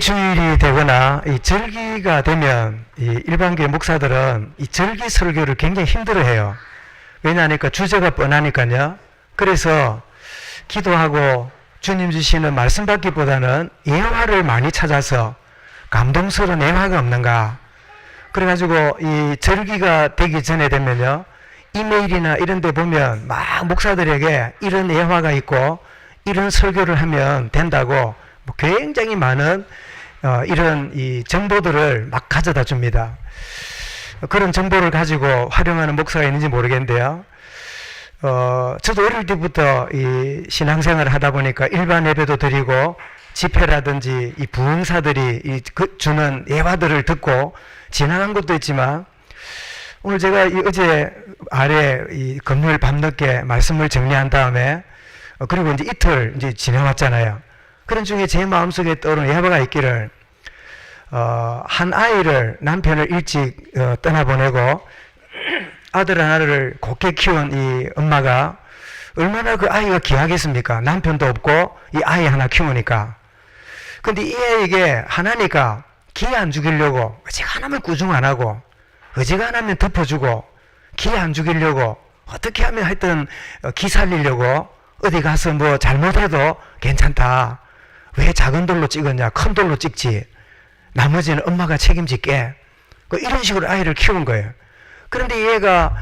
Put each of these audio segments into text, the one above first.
주일이 되거나 이 절기가 되면 이 일반교회 목사들은 이 절기 설교를 굉장히 힘들어해요. 왜냐하니까 주제가 뻔하니까요. 그래서 기도하고 주님 주시는 말씀 받기보다는 예화를 많이 찾아서 감동스러운 예화가 없는가. 그래가지고 이 절기가 되기 전에 되면요, 이메일이나 이런 데 보면 막 목사들에게 이런 예화가 있고 이런 설교를 하면 된다고 뭐 굉장히 많은 이런 이 정보들을 막 가져다 줍니다. 그런 정보를 가지고 활용하는 목사가 있는지 모르겠는데요. 저도 어릴 때부터 이 신앙생활을 하다 보니까 일반 예배도 드리고 집회라든지 이 부흥사들이 주는 예화들을 듣고 지나간 것도 있지만, 오늘 제가 어제 아래 이 금요일 밤늦게 말씀을 정리한 다음에 그리고 이제 이틀 이제 지나왔잖아요. 그런 중에 제 마음속에 떠오르는 예화가 있기를, 한 아이를 남편을 일찍 떠나보내고 아들 하나를 곱게 키운 이 엄마가 얼마나 그 아이가 귀하겠습니까? 남편도 없고 이 아이 하나 키우니까. 근데 이 아이에게 하나니까 기회 안 죽이려고 어지간하면 꾸중 안 하고 어지간하면 덮어주고 기회 안 죽이려고 어떻게 하면 하여튼 기 살리려고 어디 가서 뭐 잘못해도 괜찮다. 왜 작은 돌로 찍었냐? 큰 돌로 찍지. 나머지는 엄마가 책임질게. 이런 식으로 아이를 키운 거예요. 그런데 얘가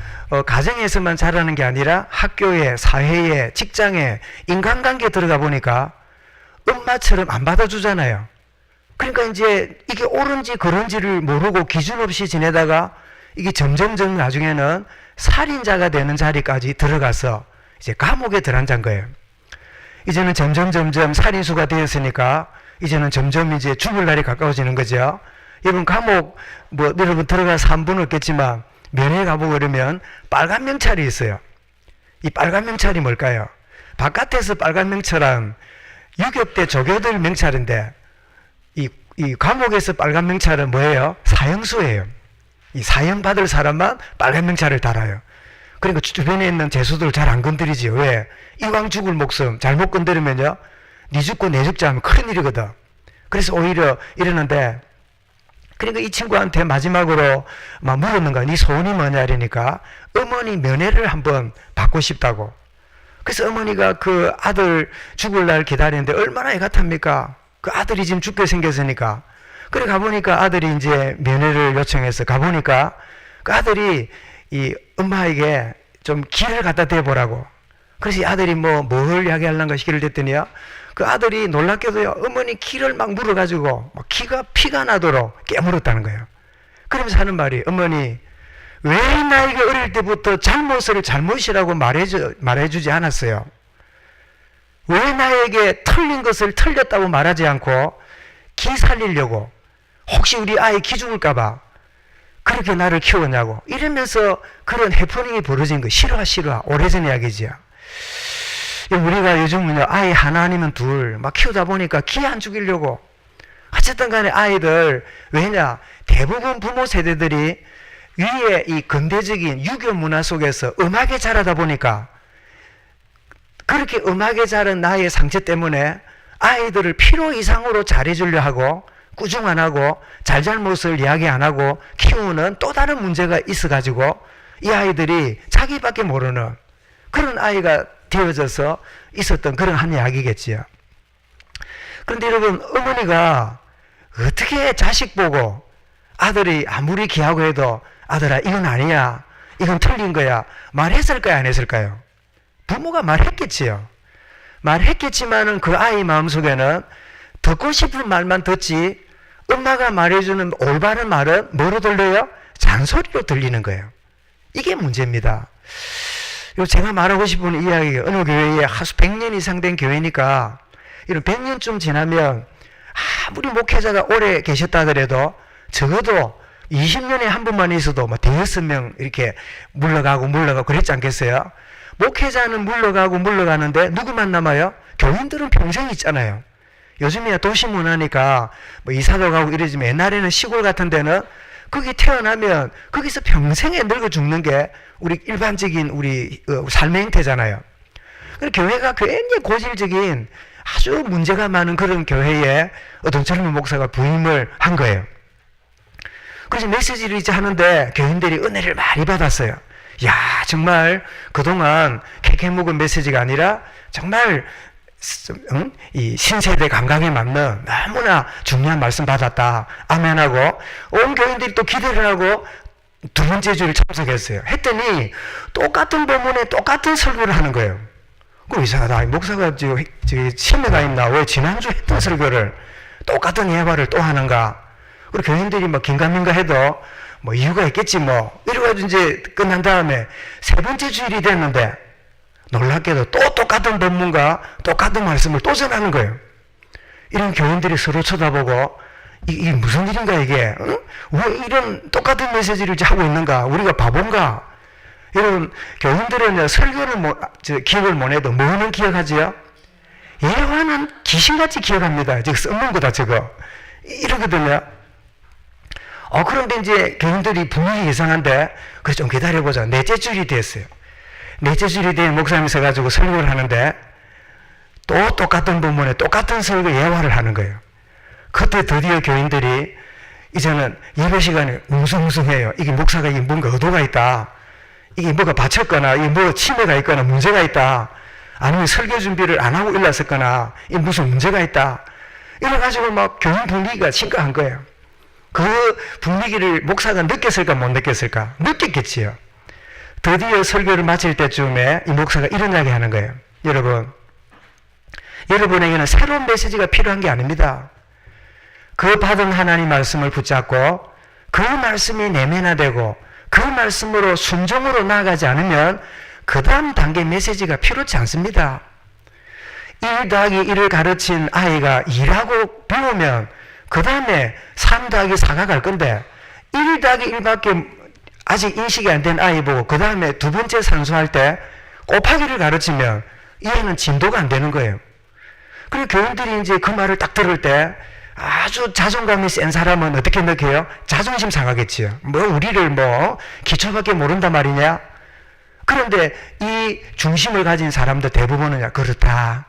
가정에서만 자라는 게 아니라 학교에, 사회에, 직장에, 인간관계에 들어가 보니까 엄마처럼 안 받아주잖아요. 그러니까 이제 이게 옳은지 그른지를 모르고 기준 없이 지내다가 이게 점점점 나중에는 살인자가 되는 자리까지 들어가서 이제 감옥에 들어앉은 거예요. 이제는 점점 살인수가 되었으니까 이제는 점점 이제 죽을 날이 가까워지는 거죠. 여러분 감옥 뭐 여러분 들어가서 한 분 없겠지만 면회 가보고 그러면 빨간 명찰이 있어요. 이 빨간 명찰이 뭘까요? 바깥에서 빨간 명찰은 유격대 조교들 명찰인데 이 감옥에서 빨간 명찰은 뭐예요? 사형수예요. 이 사형 받을 사람만 빨간 명찰을 달아요. 그러니까 주변에 있는 죄수들 잘 안 건드리지요. 왜? 이왕 죽을 목숨 잘못 건드리면요, 니 죽고 내 죽자 하면 큰일이거든. 그래서 오히려 이러는데, 그러니까 이 친구한테 마지막으로 막 물었는 거야. 네 소원이 뭐냐 이러니까 어머니 면회를 한번 받고 싶다고. 그래서 어머니가 그 아들 죽을 날 기다리는데 얼마나 애 같습니까? 그 아들이 지금 죽게 생겼으니까. 그래 가보니까 아들이 이제 면회를 요청해서 가보니까 그 아들이 이 엄마에게 좀 기를 갖다 대보라고. 그래서 이 아들이 뭘 이야기하려는가 시기를 댔더니요, 그 아들이 놀랍게도요, 어머니 키를 막 물어가지고 막 피가 나도록 깨물었다는 거예요. 그러면서 하는 말이, 어머니 왜 나에게 어릴 때부터 잘못을 잘못이라고 말해주지 않았어요? 왜 나에게 틀린 것을 틀렸다고 말하지 않고 기 살리려고, 혹시 우리 아이 기 죽을까봐 그렇게 나를 키웠냐고. 이러면서 그런 해프닝이 벌어진 거. 싫어. 오래전 이야기지요. 우리가 요즘은요, 아이 하나 아니면 둘 막 키우다 보니까 기 안 죽이려고. 어쨌든 간에 아이들, 왜냐? 대부분 부모 세대들이 위에 이 근대적인 유교 문화 속에서 음하게 자라다 보니까 그렇게 음하게 자란 나의 상처 때문에 아이들을 필요 이상으로 잘해주려 하고 꾸중 안 하고 잘잘못을 이야기 안 하고 키우는 또 다른 문제가 있어가지고 이 아이들이 자기밖에 모르는 그런 아이가 되어져서 있었던 그런 한 이야기겠지요. 그런데 여러분, 어머니가 어떻게 자식 보고 아들이 아무리 귀하고 해도 아들아 이건 아니야, 이건 틀린 거야 말했을까요, 안 했을까요? 부모가 말했겠지요. 말했겠지만은 그 아이 마음속에는 듣고 싶은 말만 듣지 엄마가 말해주는 올바른 말은 뭐로 들려요? 잔소리로 들리는 거예요. 이게 문제입니다. 제가 말하고 싶은 이야기가, 어느 교회에 하수 100년 이상 된 교회니까 이런 100년쯤 지나면 아무리 목회자가 오래 계셨다 하더라도 적어도 20년에 한 번만 있어도 뭐 대여섯 명 이렇게 물러가고 그랬지 않겠어요? 목회자는 물러가는데 누구만 남아요? 교인들은 평생 있잖아요. 요즘이야 도시문화니까 뭐 이사도 가고 이러지만 옛날에는 시골 같은 데는 거기 태어나면 거기서 평생에 늙어 죽는 게 우리 일반적인 우리 삶의 형태잖아요. 교회가 굉장히 고질적인 아주 문제가 많은 그런 교회에 어떤 젊은 목사가 부임을 한 거예요. 그래서 메시지를 이제 하는데 교인들이 은혜를 많이 받았어요. 야, 정말 그동안 캐캐 묵은 메시지가 아니라 정말 이 신세대 감각에 맞는 너무나 중요한 말씀 받았다. 아멘하고 온 교인들이 또 기대를 하고 두 번째 주일 참석했어요. 했더니 똑같은 본문에 똑같은 설교를 하는 거예요. 그 이상하다. 목사가 저기 치매가 있나? 왜 지난주 했던 설교를 똑같은 예화를 또 하는가? 우리 교인들이 뭐 긴가민가 해도 뭐 이유가 있겠지 뭐. 이래가지고 이제 끝난 다음에 세 번째 주일이 됐는데 놀랍게도 또 똑같은 본문과 똑같은 말씀을 또 전하는 거예요. 이런 교인들이 서로 쳐다보고 이게 무슨 일인가 이게? 응? 왜 이런 똑같은 메시지를 하고 있는가? 우리가 바본가? 여러분 교인들은 설교를 기억을 못해도 뭐는 기억하지요? 예화는 귀신같이 기억합니다. 지금 써놓은 거다 저거. 이러거든요. 그런데 이제 교인들이 분위기 이상한데 그래서 좀 기다려보자. 넷째 주일이 됐어요. 넷째 주일이 된 목사님이 서가지고 설교를 하는데 또 똑같은 본문에 똑같은 설교 예화를 하는 거예요. 그때 드디어 교인들이 이제는 예배 시간에 웅성웅성해요. 이게 목사가 이게 뭔가 의도가 있다. 이게 뭐가 바쳤거나 이게 뭐 치매가 있거나 문제가 있다. 아니면 설교 준비를 안 하고 일났었거나 이 무슨 문제가 있다. 이래가지고 막 교인 분위기가 심각한 거예요. 그 분위기를 목사가 느꼈을까 못 느꼈을까? 느꼈겠지요. 드디어 설교를 마칠 때쯤에 이 목사가 이런 이야기 하는 거예요. 여러분에게는 새로운 메시지가 필요한 게 아닙니다. 그 받은 하나님 말씀을 붙잡고 그 말씀이 내면화되고 그 말씀으로 순종으로 나아가지 않으면 그 다음 단계 메시지가 필요치 않습니다. 1 더하기 1을 가르친 아이가 2라고 배우면 그 다음에 3 더하기 4가 갈 건데 1 더하기 1밖에 아직 인식이 안 된 아이 보고 그 다음에 두 번째 산수할 때 곱하기를 가르치면 얘는 진도가 안 되는 거예요. 그리고 교인들이 이제 그 말을 딱 들을 때 아주 자존감이 센 사람은 어떻게 느껴요? 자존심 상하겠지요. 뭐 우리를 뭐 기초밖에 모른단 말이냐? 그런데 이 중심을 가진 사람들 대부분은 그렇다.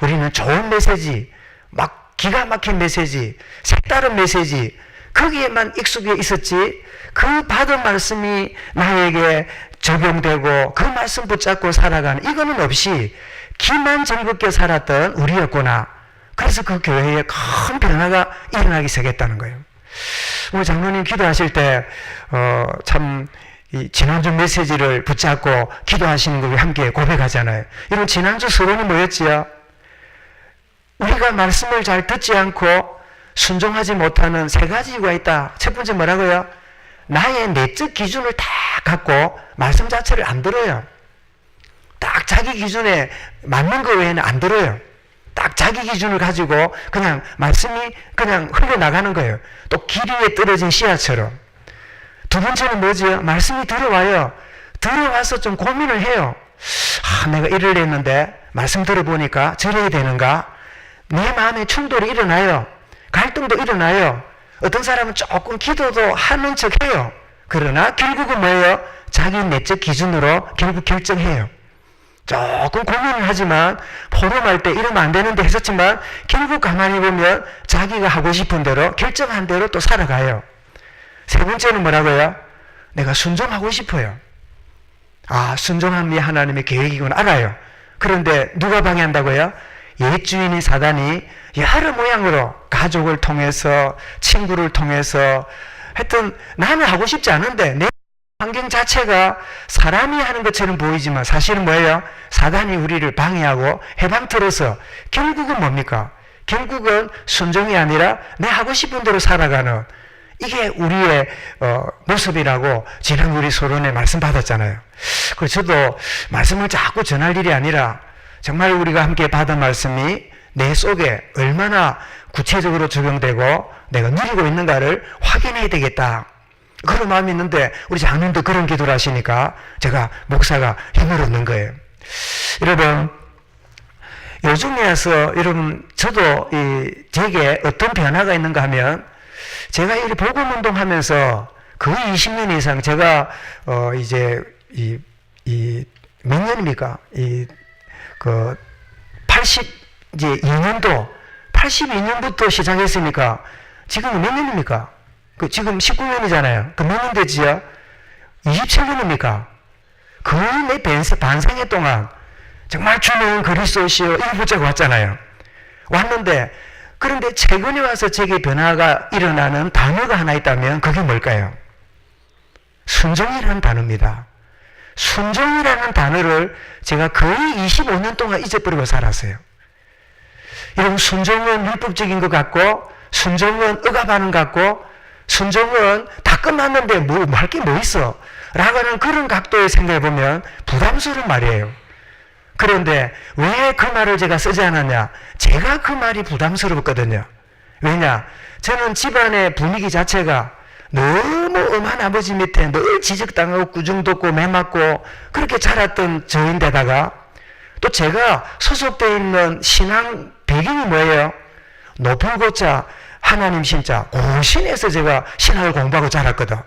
우리는 좋은 메시지, 막 기가 막힌 메시지, 색다른 메시지 거기에만 익숙해 있었지 그 받은 말씀이 나에게 적용되고 그 말씀 붙잡고 살아가는 이거는 없이 기만 즐겁게 살았던 우리였구나. 그래서 그 교회에 큰 변화가 일어나기 시작했다는 거예요. 우리 장로님 기도하실 때 참 지난주 메시지를 붙잡고 기도하시는 걸 함께 고백하잖아요. 여러분 지난주 서론이 뭐였지요? 우리가 말씀을 잘 듣지 않고 순종하지 못하는 세 가지 이유가 있다. 첫 번째 뭐라고요? 나의 내적 기준을 다 갖고 말씀 자체를 안 들어요. 딱 자기 기준에 맞는 거 외에는 안 들어요. 딱 자기 기준을 가지고 그냥 말씀이 그냥 흘러나가는 거예요. 또 길 위에 떨어진 씨앗처럼. 두 번째는 뭐지요? 말씀이 들어와요. 들어와서 좀 고민을 해요. 내가 이를 했는데 말씀 들어보니까 저래야 되는가? 내 마음에 충돌이 일어나요. 갈등도 일어나요. 어떤 사람은 조금 기도도 하는 척 해요. 그러나 결국은 뭐예요? 자기 내적 기준으로 결국 결정해요. 조금 고민을 하지만 포럼할 때 이러면 안 되는데 했었지만 결국 가만히 보면 자기가 하고 싶은 대로 결정한 대로 또 살아가요. 세 번째는 뭐라고요? 내가 순종하고 싶어요. 순종함이 하나님의 계획이구나 알아요. 그런데 누가 방해한다고요? 옛 주인인 사단이 여러 모양으로 가족을 통해서 친구를 통해서 하여튼 나는 하고 싶지 않은데 내 환경 자체가 사람이 하는 것처럼 보이지만 사실은 뭐예요? 사단이 우리를 방해하고 해방 틀어서 결국은 뭡니까? 결국은 순종이 아니라 내 하고 싶은 대로 살아가는 이게 우리의 모습이라고 지난 우리 서론에 말씀 받았잖아요. 그래서 저도 말씀을 자꾸 전할 일이 아니라 정말 우리가 함께 받은 말씀이 내 속에 얼마나 구체적으로 적용되고 내가 누리고 있는가를 확인해야 되겠다. 그런 마음이 있는데 우리 장로님도 그런 기도를 하시니까 제가 목사가 힘을 얻는 거예요. 여러분 요즘에 와서 여러분 저도 제게 어떤 변화가 있는가 하면 제가 이 복음운동 하면서 거의 20년 이상 제가 이제 몇 년입니까? 80 이제 2년도 82년부터 시작했으니까 지금 몇 년입니까? 지금 19년이잖아요. 몇 년 되지요? 27년입니까? 거의 내 반생애 동안 정말 주는 그리스도시여 이거 붙잡고 왔잖아요. 왔는데 그런데 최근에 와서 제게 변화가 일어나는 단어가 하나 있다면 그게 뭘까요? 순종이라는 단어입니다. 순종이라는 단어를 제가 거의 25년 동안 잊어버리고 살았어요. 여러분, 순종은 율법적인 것 같고, 순종은 억압하는 것 같고, 순종은 다 끝났는데 뭐 할 게 뭐 있어? 라고 하는 그런 각도의 생각해 보면 부담스러운 말이에요. 그런데 왜 그 말을 제가 쓰지 않았냐? 제가 그 말이 부담스럽거든요. 왜냐? 저는 집안의 분위기 자체가 너무 엄한 아버지 밑에 늘 지적당하고 꾸중돋고 매맞고 그렇게 자랐던 저인데다가 또 제가 소속되어 있는 신앙 배경이 뭐예요? 높은 고자 하나님 신자 고신에서 제가 신학을 공부하고 자랐거든.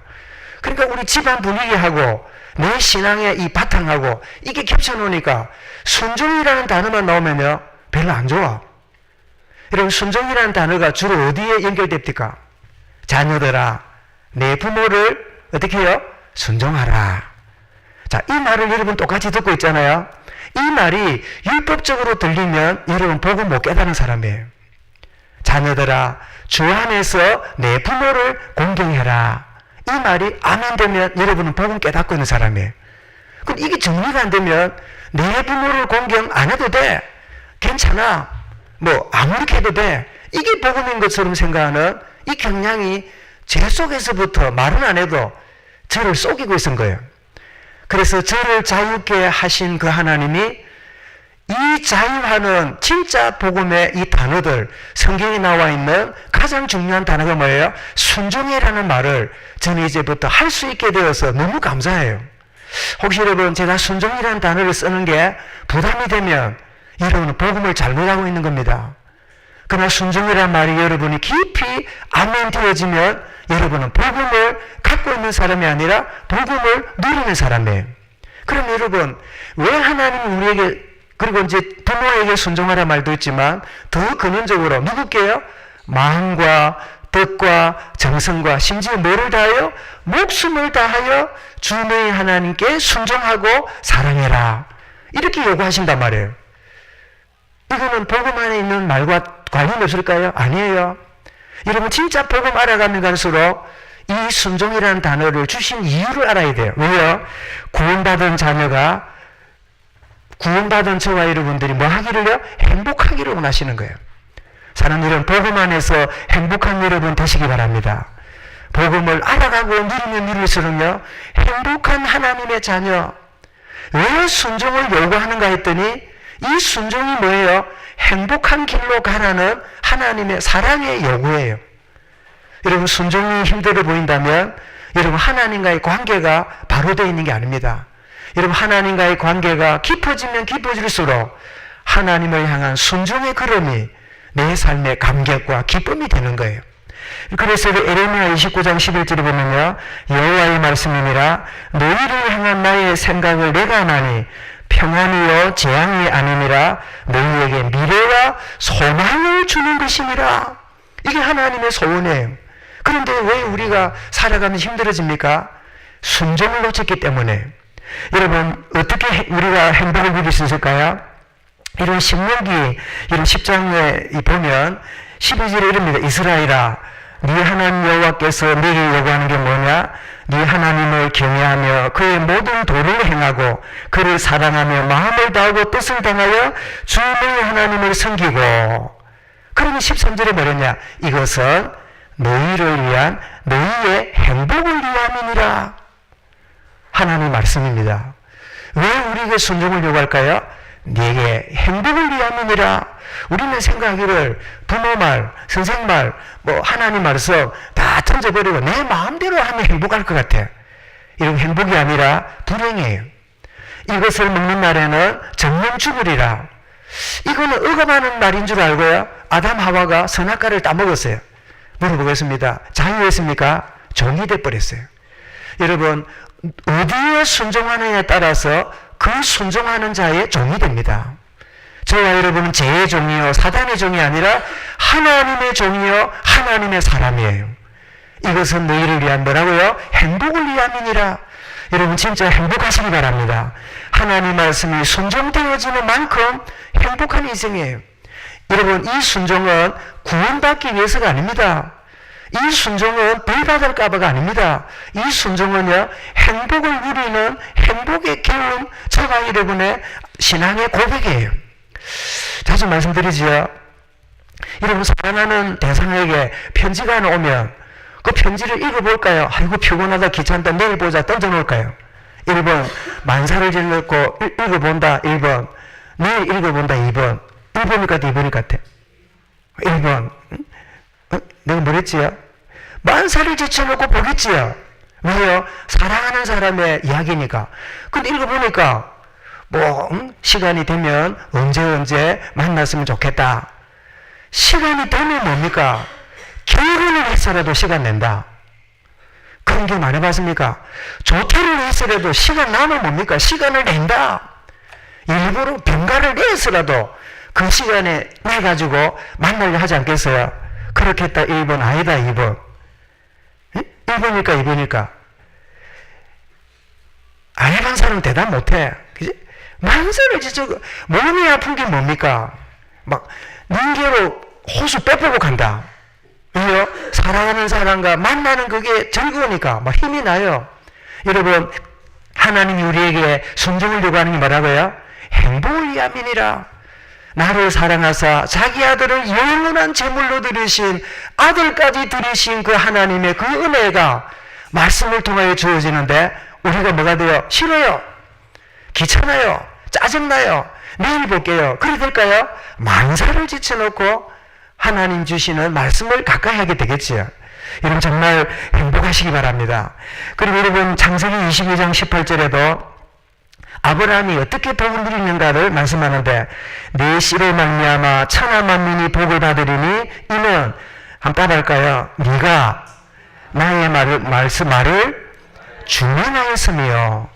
그러니까 우리 집안 분위기하고 내 신앙의 이 바탕하고 이게 겹쳐놓으니까 순종이라는 단어만 나오면요 별로 안 좋아. 여러분, 순종이라는 단어가 주로 어디에 연결됩니까? 자녀들아, 내 부모를 어떻게 해요? 순종하라. 자, 이 말을 여러분 똑같이 듣고 있잖아요. 이 말이 율법적으로 들리면 여러분 복음 못 깨닫는 사람이에요. 자녀들아, 주 안에서 내 부모를 공경해라. 이 말이 아멘 되면 여러분은 복음 깨닫고 있는 사람이에요. 그럼 이게 정리가 안 되면 내 부모를 공경 안 해도 돼. 괜찮아. 뭐 아무렇게 해도 돼. 이게 복음인 것처럼 생각하는 이 경향이 제 속에서부터 말은 안 해도 저를 속이고 있은 거예요. 그래서 저를 자유케 하신 그 하나님이 이 자유하는 진짜 복음의 이 단어들, 성경에 나와 있는 가장 중요한 단어가 뭐예요? 순종이라는 말을 저는 이제부터 할 수 있게 되어서 너무 감사해요. 혹시 여러분, 제가 순종이라는 단어를 쓰는 게 부담이 되면 여러분은 복음을 잘못하고 있는 겁니다. 그러나 순종이라는 말이 여러분이 깊이 아멘 되어지면 여러분은 복음을 갖고 있는 사람이 아니라 복음을 누리는 사람이에요. 그럼 여러분, 왜 하나님이 우리에게, 그리고 이제 부모에게 순종하라 말도 있지만 더 근원적으로 누구께요? 마음과 뜻과 정성과 심지어 뭐를 다하여? 목숨을 다하여 주 너희 하나님께 순종하고 사랑해라. 이렇게 요구하신단 말이에요. 이거는 복음 안에 있는 말과 관련이 없을까요? 아니에요. 여러분, 진짜 복음 알아가면 갈수록 이 순종이라는 단어를 주신 이유를 알아야 돼요. 왜요? 구원받은 자녀가, 구원받은 저와 여러분들이 뭐 하기를요? 행복하기를 원하시는 거예요. 사는 일은 복음 안에서 행복한 여러분 되시기 바랍니다. 복음을 알아가고 누리면 누릴수록요, 행복한 하나님의 자녀. 왜 순종을 요구하는가 했더니 이 순종이 뭐예요? 행복한 길로 가라는 하나님의 사랑의 요구예요. 여러분, 순종이 힘들어 보인다면 여러분 하나님과의 관계가 바로 되어 있는 게 아닙니다. 여러분, 하나님과의 관계가 깊어지면 깊어질수록 하나님을 향한 순종의 걸음이 내 삶의 감격과 기쁨이 되는 거예요. 그래서 에레미야 29장 11절에 보면요, 여호와의 말씀이니라 너희를 향한 나의 생각을 내가 아나니 평안이요 재앙이 아니니라 너희에게 미래와 소망을 주는 것이니라. 이게 하나님의 소원이에요. 그런데 왜 우리가 살아가면 힘들어집니까? 순종을 놓쳤기 때문에. 여러분, 어떻게 우리가 행복을 누릴 수 있을까요? 이런 신명기 이런 10장에 보면 12절에 이릅니다. 이스라엘아, 네 하나님 여호와께서 네게 요구하는 게 뭐냐? 네 하나님을 경외하며 그의 모든 도를 행하고 그를 사랑하며 마음을 다하고 뜻을 다하여 주 너희 하나님을 섬기고. 그러면 13절에 뭐랬냐? 이것은 너희를 위한 너희의 행복을 위함이니라. 하나님 말씀입니다. 왜 우리에게 순종을 요구할까요? 네게 행복을 위함이니라. 우리는 생각하기를 부모 말, 선생 말, 뭐 하나님 말씀 다 던져버리고 내 마음대로 하면 행복할 것 같아. 이런 행복이 아니라 불행이에요. 이것을 먹는 날에는 정령 죽으리라. 이거는 억압하는 말인 줄 알고요, 아담 하와가 선악과를 따먹었어요. 물어보겠습니다. 자유했습니까? 종이 돼버렸어요. 여러분, 어디에 순종하느냐에 따라서 그 순종하는 자의 종이 됩니다. 저와 여러분은 죄의 종이요 사단의 종이 아니라 하나님의 종이요 하나님의 사람이에요. 이것은 너희를 위한 뭐라고요? 행복을 위함이니라. 여러분 진짜 행복하시기 바랍니다. 하나님 말씀이 순종되어지는 만큼 행복한 인생이에요. 여러분 이 순종은 구원받기 위해서가 아닙니다. 이 순종은 벌 받을까봐가 아닙니다. 이 순종은요 행복을 누리는 행복의 기운, 저와 여러분의 신앙의 고백이에요. 자주 말씀드리지요. 여러분 사랑하는 대상에게 편지가 하나 오면 그 편지를 읽어볼까요? 아이고 피곤하다 귀찮다 내일 보자 던져놓을까요? 1번 만사를 질렀고 읽어본다 1번 내일 읽어본다 2번 1번일 것 같아 2번일 것 같아 1번 내가 뭐랬지요? 만사를 제쳐놓고 보겠지요. 왜요? 사랑하는 사람의 이야기니까. 근데 읽어보니까 시간이 되면 언제 만났으면 좋겠다. 시간이 되면 뭡니까? 결혼을 해서라도 시간 낸다. 그런 게 많이 봤습니까? 조퇴를 해서라도 시간 나면 뭡니까? 시간을 낸다. 일부러 병가를 내서라도 그 시간에 내가지고 만나려 하지 않겠어요? 그렇게 했다 1번 아니다 2번 1번일까 2번일까? 알반 사람 대답 못해. 그지? 만사를 지쳐 몸이 아픈 게 뭡니까? 막 닌게로 호수 빼보고 간다. 왜요? 사랑하는 사람과 만나는 그게 즐거우니까 막 힘이 나요. 여러분 하나님이 우리에게 순종을 요구하는 게 뭐라고요? 행복을 위함이니라. 나를 사랑하사 자기 아들을 영원한 제물로 드리신 아들까지 드리신 그 하나님의 그 은혜가 말씀을 통하여 주어지는데 우리가 뭐가 돼요? 싫어요. 귀찮아요. 짜증나요. 내일 볼게요. 그래 될까요? 만사를 지쳐놓고 하나님 주시는 말씀을 가까이 하게 되겠지요. 여러분 정말 행복하시기 바랍니다. 그리고 여러분 창세기 22장 18절에도 아브라함이 어떻게 복을 누리는가를 말씀하는데 내 씨로 말미암아 천하 만민이 복을 받으리니 이는 한번 따라할까요? 네가 나의 말을 중언하였으며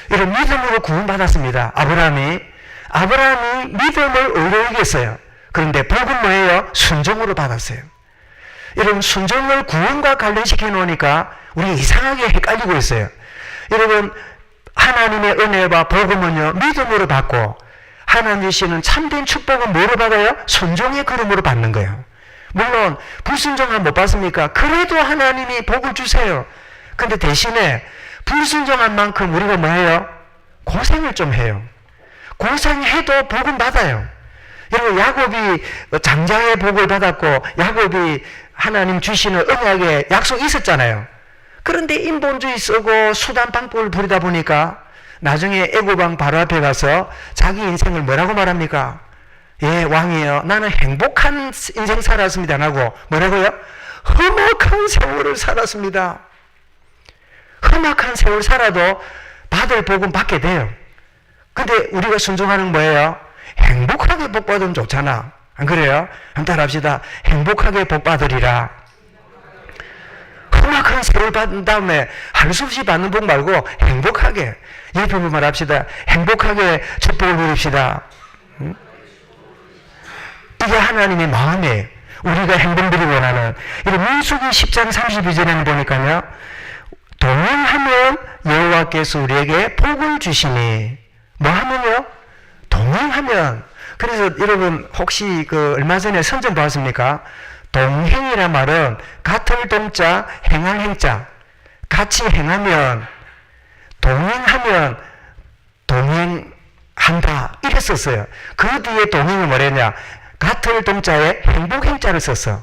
이런 믿음으로 구원받았습니다. 아브라함이 믿음을 의뢰하게 했어요. 그런데 복은 뭐예요? 순종으로 받았어요. 여러분 순종을 구원과 관련시켜 놓으니까 우리 이상하게 헷갈리고 있어요. 여러분 하나님의 은혜와 복음은요 믿음으로 받고 하나님 주시는 참된 축복은 뭐로 받아요? 순종의 걸음으로 받는 거예요. 물론 불순종하면 못 받습니까? 그래도 하나님이 복을 주세요. 근데 대신에 불순종한 만큼 우리가 뭐해요? 고생을 좀 해요. 고생해도 복은 받아요. 여러분 야곱이 장자의 복을 받았고 야곱이 하나님 주시는 언약의 약속이 있었잖아요. 그런데 인본주의 쓰고 수단 방법을 부리다 보니까 나중에 애고방 바로 앞에 가서 자기 인생을 뭐라고 말합니까? 예, 왕이에요. 나는 행복한 인생 살았습니다. 안 하고 뭐라고요? 험악한 세월을 살았습니다. 험악한 세월 살아도 받을 복은 받게 돼요. 근데 우리가 순종하는 뭐예요? 행복하게 복 받으면 좋잖아. 안 그래요? 한번 따라합시다. 행복하게 복 받으리라. 험악한 세월 받은 다음에 할 수 없이 받는 복 말고 행복하게. 옆에 보면 말합시다. 행복하게 축복을 누립시다. 이게 하나님의 마음이에요. 우리가 행동들이 원하는. 민수기 10장 32절에는 보니까요. 동행하면 여호와께서 우리에게 복을 주시니. 뭐 하면요? 동행하면. 그래서 여러분 혹시 얼마 전에 선전 보았습니까? 동행이란 말은 같을 동자, 행할 행자. 같이 행하면, 동행하면, 동행한다. 이랬었어요. 그 뒤에 동행은 뭐랬냐? 같을 동자에 행복 행자를 썼어.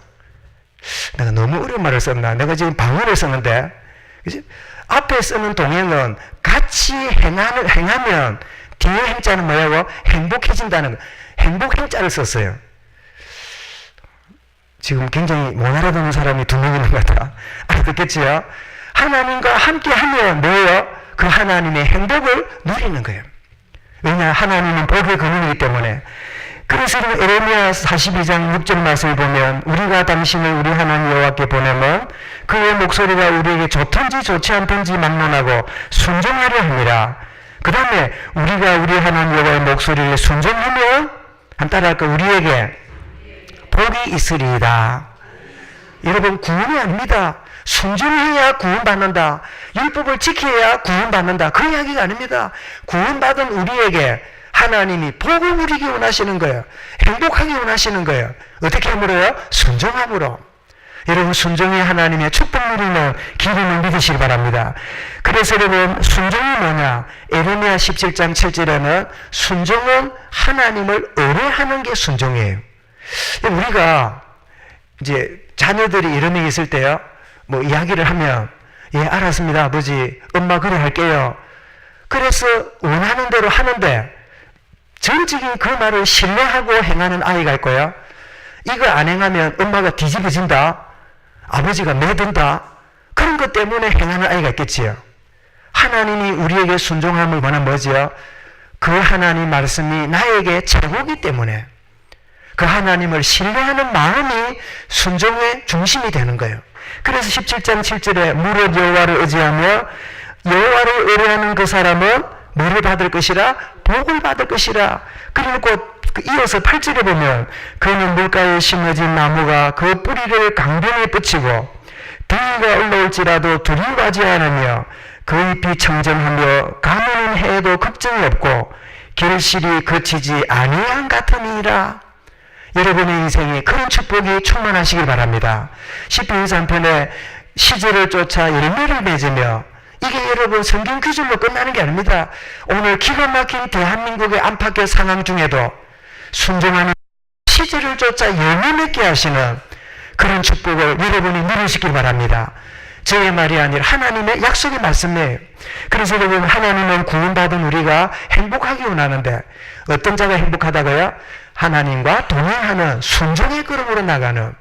내가 너무 어려운 말을 썼나? 내가 지금 방언을 썼는데, 그치? 앞에 쓰는 동행은 같이 행하면, 뒤에 행자는 뭐라고? 행복해진다는 거. 행복 행자를 썼어요. 지금 굉장히 못 알아듣는 사람이 2명 있는 것 같아. 알아듣겠지요? 하나님과 함께 하면 뭐예요? 그 하나님의 행복을 누리는 거예요. 왜냐? 하나님은 복의 근원이기 때문에. 그래서 에레미야 42장 6절 말씀을 보면 우리가 당신을 우리 하나님 여호와께 보내면 그의 목소리가 우리에게 좋든지 좋지 않든지 막론하고 순종하려 합니다. 그 다음에 우리가 우리 하나님 여호와의 목소리를 순종하면 따라할까? 우리에게 복이 있으리이다. 여러분, 구원이 아닙니다. 순종해야 구원받는다. 율법을 지켜야 구원받는다. 그 이야기가 아닙니다. 구원받은 우리에게 하나님이 복을 누리기 원하시는 거예요. 행복하기 원하시는 거예요. 어떻게 함으로요? 순종함으로. 여러분, 순종이 하나님의 축복 누리는 길임을 믿으시기 바랍니다. 그래서 여러분, 순종이 뭐냐? 에레미야 17장 7절에는 순종은 하나님을 의뢰하는 게 순종이에요. 우리가 이제 자녀들이 이런 게 있을 때요, 뭐 이야기를 하면, 예, 알았습니다, 아버지. 엄마 그래 할게요. 그래서 원하는 대로 하는데, 전적인 그 말을 신뢰하고 행하는 아이가 있고요. 이거 안 행하면 엄마가 뒤집어진다. 아버지가 매든다. 그런 것 때문에 행하는 아이가 있겠지요. 하나님이 우리에게 순종함을 원하는 뭐지요? 그 하나님 말씀이 나에게 최고이기 때문에 그 하나님을 신뢰하는 마음이 순종의 중심이 되는 거예요. 그래서 17장 7절에 무릇 여호와를 의지하며 여호와를 의뢰하는 그 사람은 뭐를 받을 것이라? 복을 받을 것이라. 그리고 이어서 8절에 보면 그는 물가에 심어진 나무가 그 뿌리를 강변에 뻗치고 더위가 올라올지라도 두려워하지 않으며 그 잎이 청정하며 가무는 해에도 걱정이 없고 결실이 그치지 아니한 같으니라. 여러분의 인생에 그런 축복이 충만하시길 바랍니다. 시편 23편에 시절을 쫓아 열매를 맺으며, 이게 여러분 성경 기준으로 끝나는 게 아닙니다. 오늘 기가 막힌 대한민국의 안팎의 상황 중에도 순종하는 시절을 쫓아 열매 맺게 하시는 그런 축복을 여러분이 누리시길 바랍니다. 저의 말이 아니라 하나님의 약속의 말씀이에요. 그래서 여러분, 하나님은 구원받은 우리가 행복하기 원하는데 어떤 자가 행복하다고요? 하나님과 동행하는 순종의 걸음으로 나가는.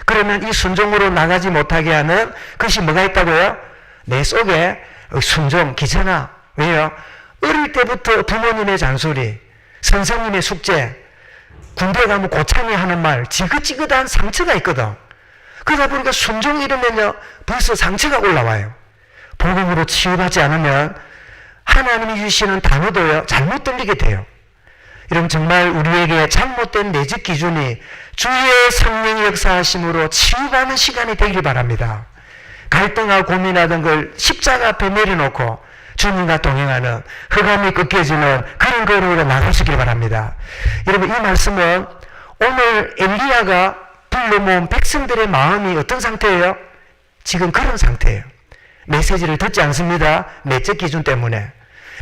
그러면 이 순종으로 나가지 못하게 하는 것이 뭐가 있다고요? 내 속에 순종, 귀찮아. 왜요? 어릴 때부터 부모님의 잔소리, 선생님의 숙제, 군대 가면 고참이 하는 말, 지긋지긋한 상처가 있거든. 그러다 보니까 순종이 이러면요, 벌써 상처가 올라와요. 복음으로 치유받지 않으면 하나님이 주시는 단어도요, 잘못 들리게 돼요. 여러분, 정말 우리에게 잘못된 내적 기준이 주의 성령의 역사하심으로 치유받는 시간이 되길 바랍니다. 갈등하고 고민하던 걸 십자가 앞에 내려놓고 주님과 동행하는, 흑암이 꺾여지는 그런 걸음으로 나가시길 바랍니다. 여러분, 이 말씀은 오늘 엘리야가 불러 모은 백성들의 마음이 어떤 상태예요? 지금 그런 상태예요. 메시지를 듣지 않습니다. 내적 기준 때문에.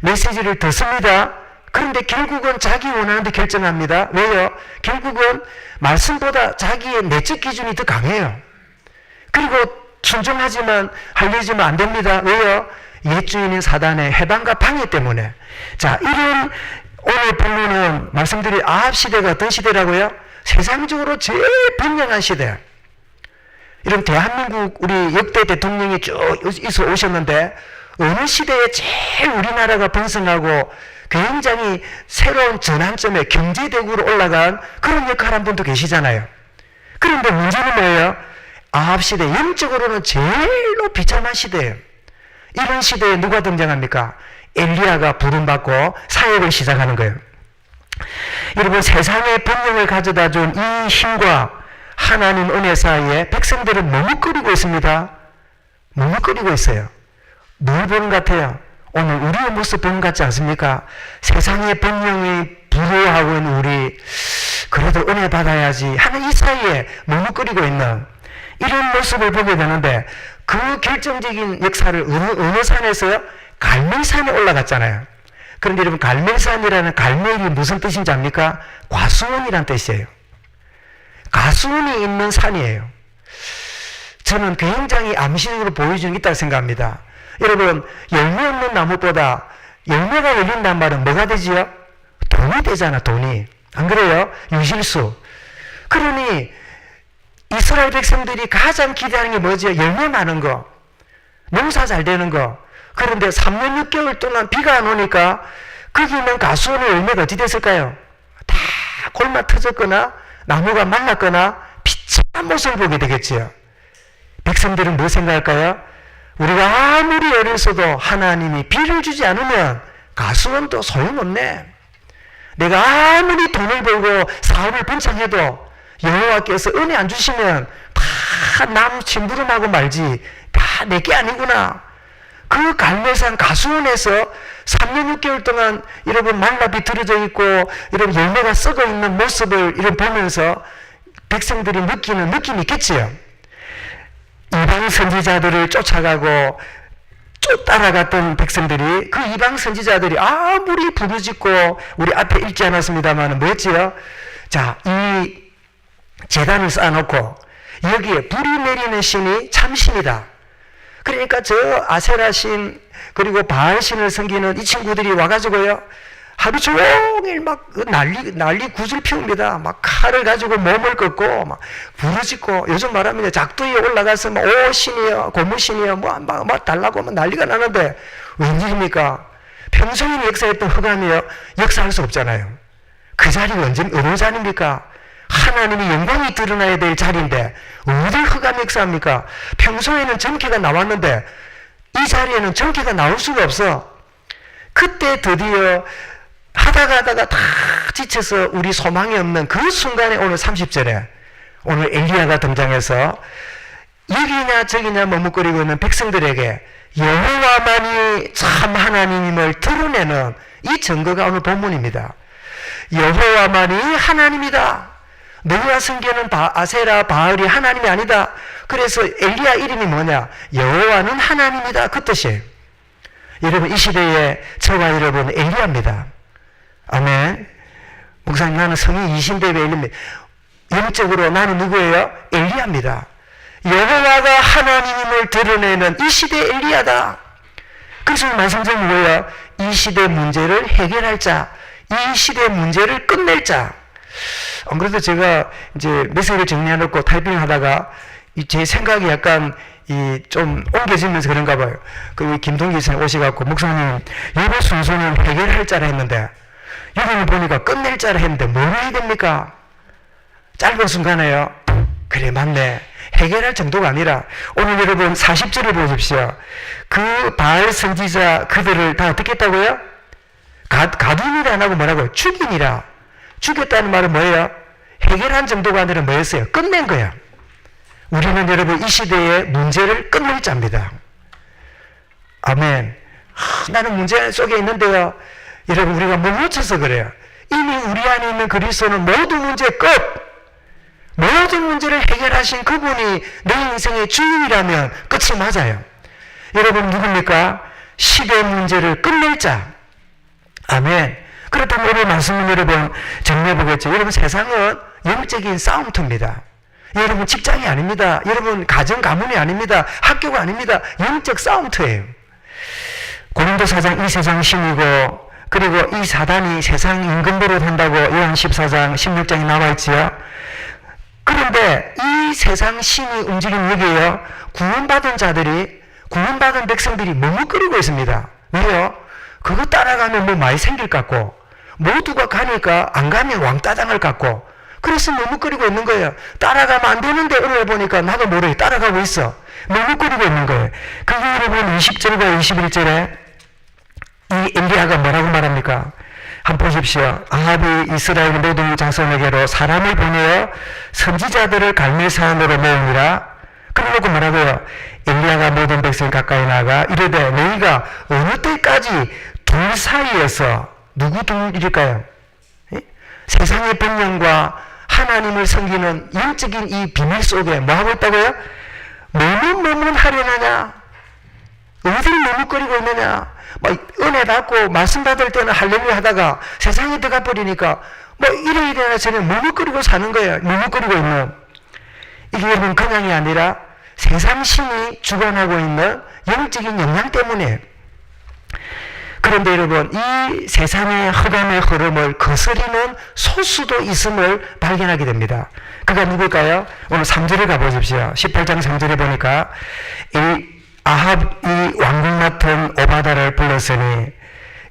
메시지를 듣습니다. 그런데 결국은 자기 원하는 데 결정합니다. 왜요? 결국은 말씀보다 자기의 내적 기준이 더 강해요. 그리고 순종하지만 하려지면 안 됩니다. 왜요? 옛 주인인 사단의 해방과 방해 때문에. 자, 이런 오늘 본문은 말씀드린 아합 시대가 어떤 시대라고요? 세상적으로 제일 번영한 시대. 이런 대한민국 우리 역대 대통령이 쭉 있어 오셨는데 어느 시대에 제일 우리나라가 번성하고 굉장히 새로운 전환점에 경제대국으로 올라간 그런 역할 한 분도 계시잖아요. 그런데 문제는 뭐예요? 아합 시대, 영적으로는 제일로 비참한 시대예요. 이런 시대에 누가 등장합니까? 엘리야가 부름받고 사역을 시작하는 거예요. 여러분, 세상의 번영을 가져다 준 이 힘과 하나님 은혜 사이에 백성들은 머뭇거리고 있습니다. 머뭇거리고 있어요. 뭘 보는 것 같아요? 오늘 우리의 모습 보는 것 같지 않습니까? 세상의 번영이 부러워하고 있는 우리, 그래도 은혜 받아야지 하는 이 사이에 머뭇거리고 있는 이런 모습을 보게 되는데, 그 결정적인 역사를 어느 산에서요? 갈멜산에 올라갔잖아요. 그런데 여러분, 갈멜산이라는 갈멜이 무슨 뜻인지 압니까? 과수원이란 뜻이에요. 가수원이 있는 산이에요. 저는 굉장히 암시적으로 보여주는 게 있다고 생각합니다. 여러분, 열매 없는 나무보다 열매가 열린단 말은 뭐가 되지요? 돈이 되잖아, 돈이. 안 그래요? 유실수. 그러니 이스라엘 백성들이 가장 기대하는 게 뭐지요? 열매 많은 거, 농사 잘 되는 거. 그런데 3년 6개월 동안 비가 안 오니까 거기 있는 가수원의 열매가 어떻게 됐을까요? 다 골마 터졌거나 나무가 말랐거나 비참한 모습을 보게 되겠지요. 백성들은 뭐 생각할까요? 우리가 아무리 어려서도 하나님이 비를 주지 않으면 가수원도 소용없네. 내가 아무리 돈을 벌고 사업을 번창해도 여호와께서 은혜 안 주시면 다 남 심부름하고 말지 다 내게 아니구나. 그 갈멜산 가수원에서 3년 6개월 동안 여러분 말라 비틀어져 있고 여러분 열매가 썩어 있는 모습을 이런 보면서 백성들이 느끼는 느낌이 있겠지요. 이방 선지자들을 쫓아가고 따라갔던 백성들이 그 이방 선지자들이 아무리 부르짖고 우리 앞에 읽지 않았습니다만 뭐였지요? 자, 이 제단을 쌓아놓고 여기에 불이 내리는 신이 참신이다. 그러니까 저 아세라 신 그리고 바알 신을 섬기는 이 친구들이 와가지고요 하루 종일 막 난리 구슬 피웁니다. 막 칼을 가지고 몸을 꺾고 막 부르짖고 요즘 말하면 작두에 올라가서 뭐 오 신이여 고무 신이여 뭐 달라고 막 난리가 나는데 웬일입니까? 평소에 역사했던 흑암이요 역사할 수 없잖아요. 그 자리가 어느 자리입니까? 하나님이 영광이 드러나야 될 자리인데 어디 흑암 역사합니까? 평소에는 정케가 나왔는데 이 자리에는 정케가 나올 수가 없어. 그때 드디어 하다가 다 지쳐서 우리 소망이 없는 그 순간에 오늘 30절에 오늘 엘리야가 등장해서 여기냐 저기냐 머뭇거리고 있는 백성들에게 여호와만이 참 하나님임을 드러내는 이 증거가 오늘 본문입니다. 여호와만이 하나님이다. 너희가 섬기는 아세라 바알이 하나님이 아니다. 그래서 엘리야 이름이 뭐냐? 여호와는 하나님이다. 그 뜻이에요. 여러분 이 시대에 저와 여러분 엘리야입니다. 아멘. 목사님 나는 성이 20배 엘리입니다. 영적으로 나는 누구예요? 엘리야입니다. 여호와가 하나님임을 드러내는 이 시대 엘리야다. 그래서 말씀드린 뭐예요? 이 시대 문제를 해결할 자, 이 시대 문제를 끝낼 자. 안 그래도 제가 이제 메시지를 정리해놓고 타이핑 하다가 제 생각이 약간 좀 옮겨지면서 그런가 봐요. 그 김동기 선생 오셔갖고 목사님 예배 순서는 해결할 자라 했는데 여기는 보니까 끝낼 자라 했는데 뭘 해야 됩니까? 짧은 순간에요. 그래 맞네. 해결할 정도가 아니라 오늘 여러분 40절을 보십시오. 그 바알 선지자 그들을 다 어떻게 했다고요? 가두니라 안 하고 뭐라고요? 죽이니라. 죽였다는 말은 뭐예요? 해결한 정도가 아니라 뭐였어요? 끝낸 거야. 우리는 여러분 이 시대의 문제를 끝낼 자입니다. 아멘. 나는 문제 속에 있는데요. 여러분 우리가 못 놓쳐서 그래요. 이미 우리 안에 있는 그리스도는 모든 문제 끝. 모든 문제를 해결하신 그분이 내 인생의 주인이라면 끝이 맞아요. 여러분 누굽니까? 시대 문제를 끝낼 자. 아멘. 그렇다면 오늘 말씀은 여러분 정리해보겠죠. 여러분 세상은 영적인 싸움터입니다. 여러분 직장이 아닙니다. 여러분 가정 가문이 아닙니다. 학교가 아닙니다. 영적 싸움터예요. 고린도 4장 이 세상 신이고 그리고 이 사단이 세상 임금대로 된다고 요한 14장 16장에 나와 있지요. 그런데 이 세상 신이 움직이는 여기에요. 구원받은 자들이 구원받은 백성들이 머뭇거리고 있습니다. 왜요? 그거 따라가면 뭐 많이 생길 것 같고 모두가 가니까 안 가면 왕따 당할 것 같고 그래서 머뭇거리고 있는 거예요. 따라가면 안 되는데 오늘 보니까 나도 모르게 따라가고 있어. 머뭇거리고 있는 거예요. 그게 여러분 20절과 21절에 이 엘리야가 뭐라고 말합니까? 한번 보십시오. 아합이 이스라엘 모든 자손에게로 사람을 보내어 선지자들을 갈멜산으로 모으니라. 그러고 뭐라고요? 엘리야가 모든 백성 가까이 나가 이르되 너희가 어느 때까지 둘 사이에서 누구 둘일까요? 세상의 번영과 하나님을 섬기는 영적인 이 비밀 속에 뭐 하고 있다고요? 머뭇하려느냐? 어딜 머뭇거리고 있느냐? 막 은혜 받고 말씀 받을 때는 할렐루야 하다가 세상에 들어가 버리니까 뭐 이래나 저래 머뭇거리고 사는 거예요. 머뭇거리고 있는. 이게 여러분 그냥이 아니라 세상 신이 주관하고 있는 영적인 영향 때문에. 그런데 여러분 이 세상의 흑암의 흐름을 거스리는 소수도 있음을 발견하게 됩니다. 그가 누굴까요? 오늘 3절에 가보십시오. 18장 3절에 보니까 이 아합이 왕궁 맡은 오바다를 불렀으니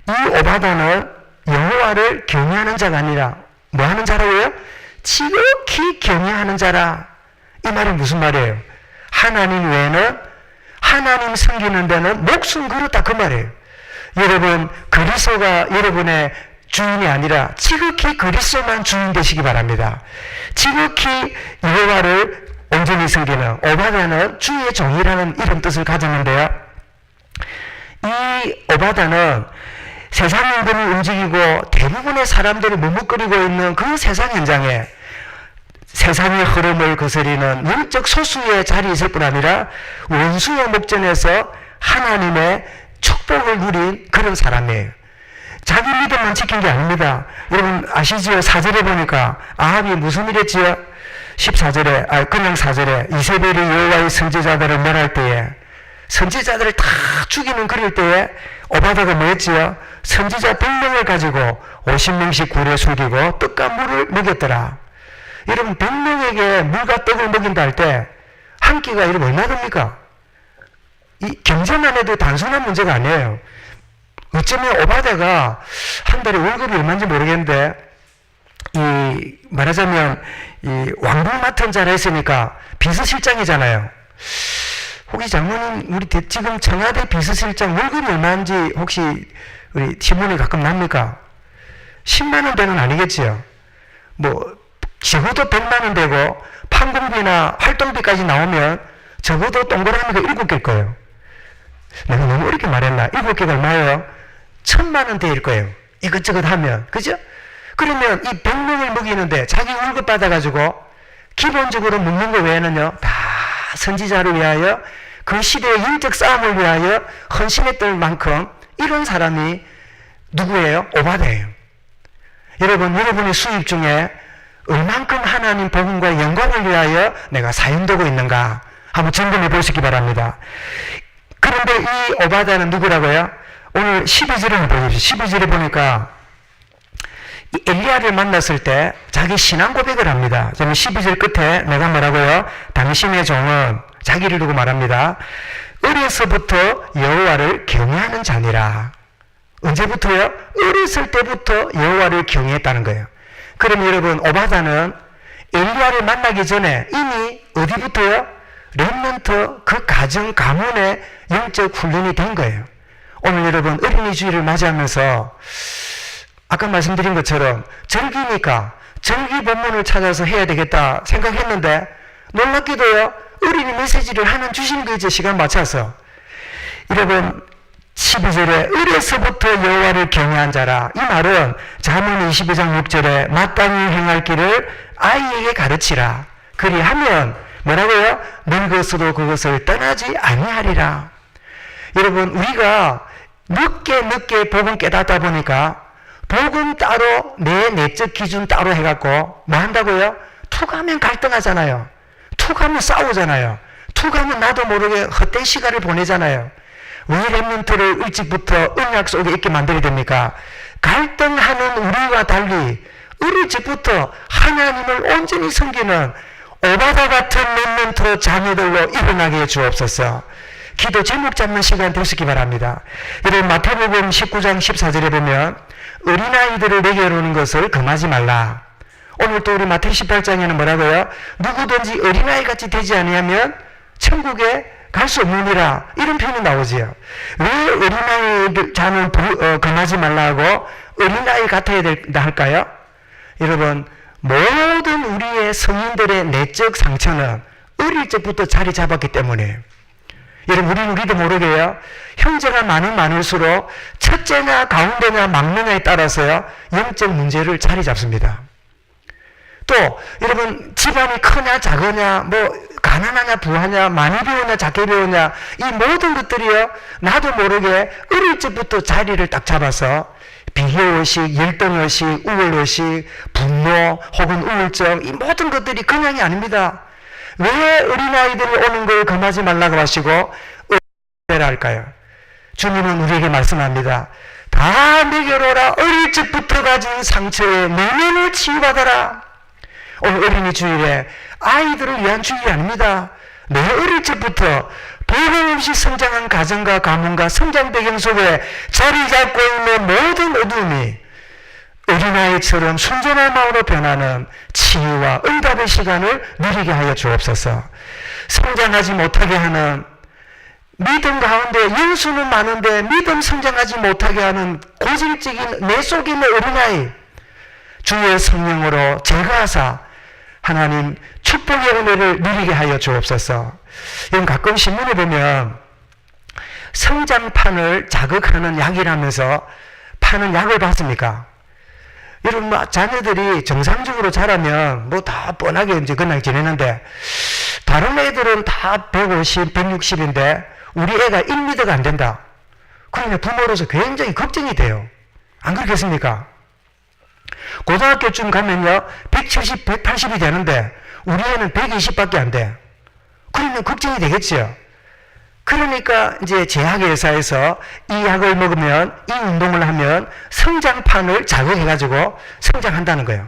이 오바다는 여호와를 경외하는 자가 아니라 뭐 하는 자라고요? 지극히 경외하는 자라. 이 말이 무슨 말이에요? 하나님 외에는 하나님 섬기는 데는 목숨 걸었다 그 말이에요. 여러분 그리스도가 여러분의 주인이 아니라 지극히 그리스도만 주인 되시기 바랍니다. 지극히 여호와를 온전히 섬기는 오바다는 주의 종이라는 이런 뜻을 가졌는데요. 이 오바다는 세상 인근을 움직이고 대부분의 사람들이 머뭇거리고 있는 그 세상 현장에 세상의 흐름을 거스리는 영적 소수의 자리에 있을 뿐 아니라 원수의 목전에서 하나님의 축복을 누린 그런 사람이에요. 자기 믿음만 지킨 게 아닙니다. 여러분 아시지요? 4절에 보니까 아합이 무슨 일 했지요? 14절에, 그냥 4절에 이세벨이 여호와의 선지자들을 멸할 때에 선지자들을 다 죽이는 그럴 때에 오바다가 뭐 했지요? 선지자 100명을 가지고 50명씩 굴에 숙이고 떡과 물을 먹였더라. 여러분 100명에게 물과 떡을 먹인다 할 때 한 끼가 이러면 얼마 듭니까? 이 경제만 해도 단순한 문제가 아니에요. 어쩌면 오바다가 한 달에 월급이 얼마인지 모르겠는데 이 말하자면 이 왕궁 맡은 자라 했으니까 비서실장이잖아요. 혹시 장모님 우리 지금 청와대 비서실장 월급이 얼마인지 혹시 우리 신문에 가끔 납니까? 10만 원대는 아니겠지요. 뭐 적어도 100만 원 되고 판공비나 활동비까지 나오면 적어도 동그라미가 7개일 거예요. 내가 너무 어렵게 말했나? 7개가 얼마예요? 1000만 원대일 거예요. 이것저것 하면. 그죠? 그러면 이 100명을 먹이는데 자기 월급 받아가지고 기본적으로 먹는 거 외에는요, 다 선지자를 위하여 그 시대의 영적 싸움을 위하여 헌신했던 만큼 이런 사람이 누구예요? 오바다예요. 여러분, 여러분의 수입 중에 얼만큼 하나님 복음과 영광을 위하여 내가 사용되고 있는가 한번 점검해 보시기 바랍니다. 그런데 이 오바다는 누구라고요? 오늘 12절을 한번 보십시오. 12절에 보니까 이 엘리야를 만났을 때 자기 신앙 고백을 합니다. 저는 12절 끝에 내가 뭐라고요? 당신의 종은 자기를 두고 말합니다. 어려서부터 여호와를 경외하는 자니라. 언제부터요? 어렸을 때부터 여호와를 경외했다는 거예요. 그럼 여러분 오바다는 엘리야를 만나기 전에 이미 어디부터요? 렘넌트 그 가정 가문의 영적 훈련이 된 거예요. 오늘 여러분 어린이 주일을 맞이하면서 아까 말씀드린 것처럼 절기니까 절기 본문을 찾아서 해야 되겠다 생각했는데 놀랍게도요 어린이 메시지를 하나 주시는 거죠. 시간 맞춰서. 여러분 12절에 어려서부터 여호와를 경외한 자라. 이 말은 잠언 22장 6절에 마땅히 행할 길을 아이에게 가르치라. 그리하면 뭐라고요? 늙어서도 그것을 떠나지 아니하리라. 여러분 우리가 늦게 복음 깨닫다 보니까 복음 따로 내 내적 기준 따로 해갖고 뭐 한다고요? 툭 하면 갈등하잖아요. 툭 하면 싸우잖아요. 툭 하면 나도 모르게 헛된 시간을 보내잖아요. 왜 렘넌트를 일찍부터 언약 속에 있게 만들어야 됩니까? 갈등하는 우리와 달리 어릴 적부터 하나님을 온전히 섬기는 오바다 같은 렘넌트 자녀들로 일어나게 해 주옵소서. 기도 제목 잡는 시간 되시기 바랍니다. 여러분 마태복음 19장 14절에 보면 어린아이들을 내게로 오는 것을 금하지 말라. 오늘 또 우리 마태 18장에는 뭐라고요? 누구든지 어린아이같이 되지 아니하면 천국에 갈 수 없느니라. 이런 표현이 나오지요. 왜 어린아이들 자는 금하지 말라고 어린아이 같아야 된다 할까요? 여러분 모든 우리의 성인들의 내적 상처는 어릴 적부터 자리 잡았기 때문에 여러분 우리도 모르게요. 형제가 많을수록 첫째냐 가운데냐 막내냐에 따라서요. 영적 문제를 자리 잡습니다. 또 여러분 집안이 크냐 작으냐 뭐 가난하냐 부하냐 많이 배우냐 작게 배우냐 이 모든 것들이요. 나도 모르게 어릴 적부터 자리를 딱 잡아서 비교의식, 열등의식, 우월의식, 분노 혹은 우울증 이 모든 것들이 그냥이 아닙니다. 왜 어린아이들이 오는 걸 금하지 말라고 하시고 어린아이라 할까요? 주님은 우리에게 말씀합니다. 다 내게로 오라. 어릴 적부터 가진 상처에 내면을 치유받아라. 오늘 어린이 주일에 아이들을 위한 주일이 아닙니다. 내 어릴 적부터 복음 없이 성장한 가정과 가문과 성장 배경 속에 자리 잡고 있는 모든 어둠이 어린아이처럼 순전한 마음으로 변하는 치유와 응답의 시간을 누리게 하여 주옵소서. 성장하지 못하게 하는 믿음 가운데 영수는 많은데 믿음 성장하지 못하게 하는 고질적인 내 속에 있는 어린아이, 주의 성령으로 제거하사 하나님 축복의 은혜를 누리게 하여 주옵소서. 여러분, 가끔 신문에 보면 성장판을 자극하는 약이라면서 파는 약을 봤습니까? 여러분, 자녀들이 정상적으로 자라면 다 뻔하게 이제 그냥 지내는데, 다른 애들은 다 150, 160인데 우리 애가 1m가 안 된다. 그러면 부모로서 굉장히 걱정이 돼요. 안 그렇겠습니까? 고등학교쯤 가면요 170, 180이 되는데 우리 애는 120밖에 안 돼. 그러면 걱정이 되겠죠. 그러니까 이제 제약회사에서 이 약을 먹으면, 이 운동을 하면 성장판을 자극해가지고 성장한다는 거예요.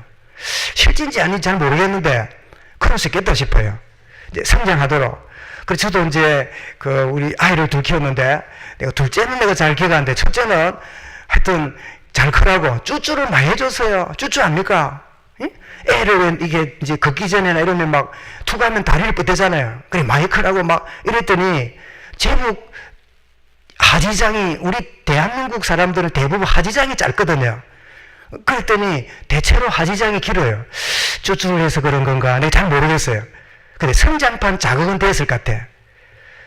실진지 아닌지 잘 모르겠는데 그럴 수 있겠다 싶어요. 이제 성장하도록. 그래서 저도 이제 우리 아이를 둘 키웠는데, 내가 둘째는 내가 잘 기억하는데 첫째는 하여튼 잘 크라고 쭈쭈를 많이 해줬어요. 쭈쭈 압니까? 응? 애를 이게 이제 걷기 전에나 이러면 막 투가하면 다리를 뻗대잖아요. 그래 많이 크라고 막 이랬더니 제국 하지장이, 우리 대한민국 사람들은 대부분 하지장이 짧거든요. 그랬더니 대체로 하지장이 길어요. 쭈쭈를 해서 그런 건가 내가 잘 모르겠어요. 근데 성장판 자극은 됐을 것 같아.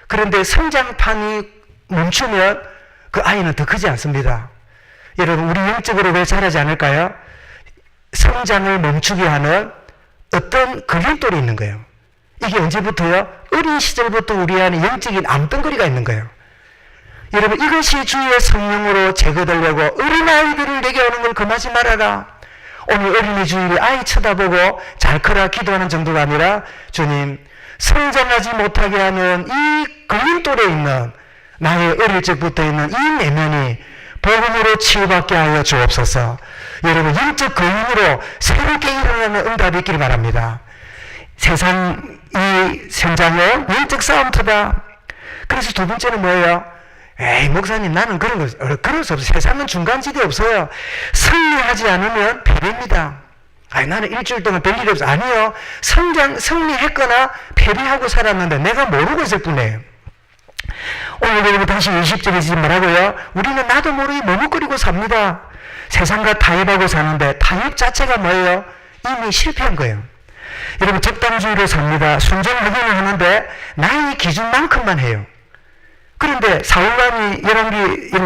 그런데 성장판이 멈추면 그 아이는 더 크지 않습니다. 여러분, 우리 영적으로 왜 자라지 않을까요? 성장을 멈추게 하는 어떤 걸림돌이 있는 거예요. 이게 언제부터요? 어린 시절부터 우리 안에 영적인 암덩거리가 있는 거예요. 여러분, 이것이 주의 성령으로 제거되려고 어린아이들을 내게 오는 걸 금하지 말아라. 오늘 어린이 주일에 아이 쳐다보고 잘 커라 기도하는 정도가 아니라, 주님, 성장하지 못하게 하는 이 걸림돌에 있는 나의 어릴 적부터 있는 이 내면이 복음으로 치유받게 하여 주옵소서. 여러분, 영적 거인으로 새롭게 일어나는 응답이 있기를 바랍니다. 세상 이 성장은 영적 싸움터다. 그래서 두 번째는 뭐예요? 에이, 목사님, 나는 그럴 수 없어요. 세상은 중간지대 없어요. 승리하지 않으면 패배입니다. 아니, 나는 일주일 동안 별일이 없어. 아니요. 승리했거나 패배하고 살았는데 내가 모르고 있을 뿐이에요. 오늘 여러분 다시 20절에 지금 뭐라고요? 우리는 나도 모르게 머뭇거리고 삽니다. 세상과 타협하고 사는데 타협 자체가 뭐예요? 이미 실패한 거예요. 여러분, 적당주의로 삽니다. 순종하기는 하는데 나의 기준만큼만 해요. 그런데 사울왕이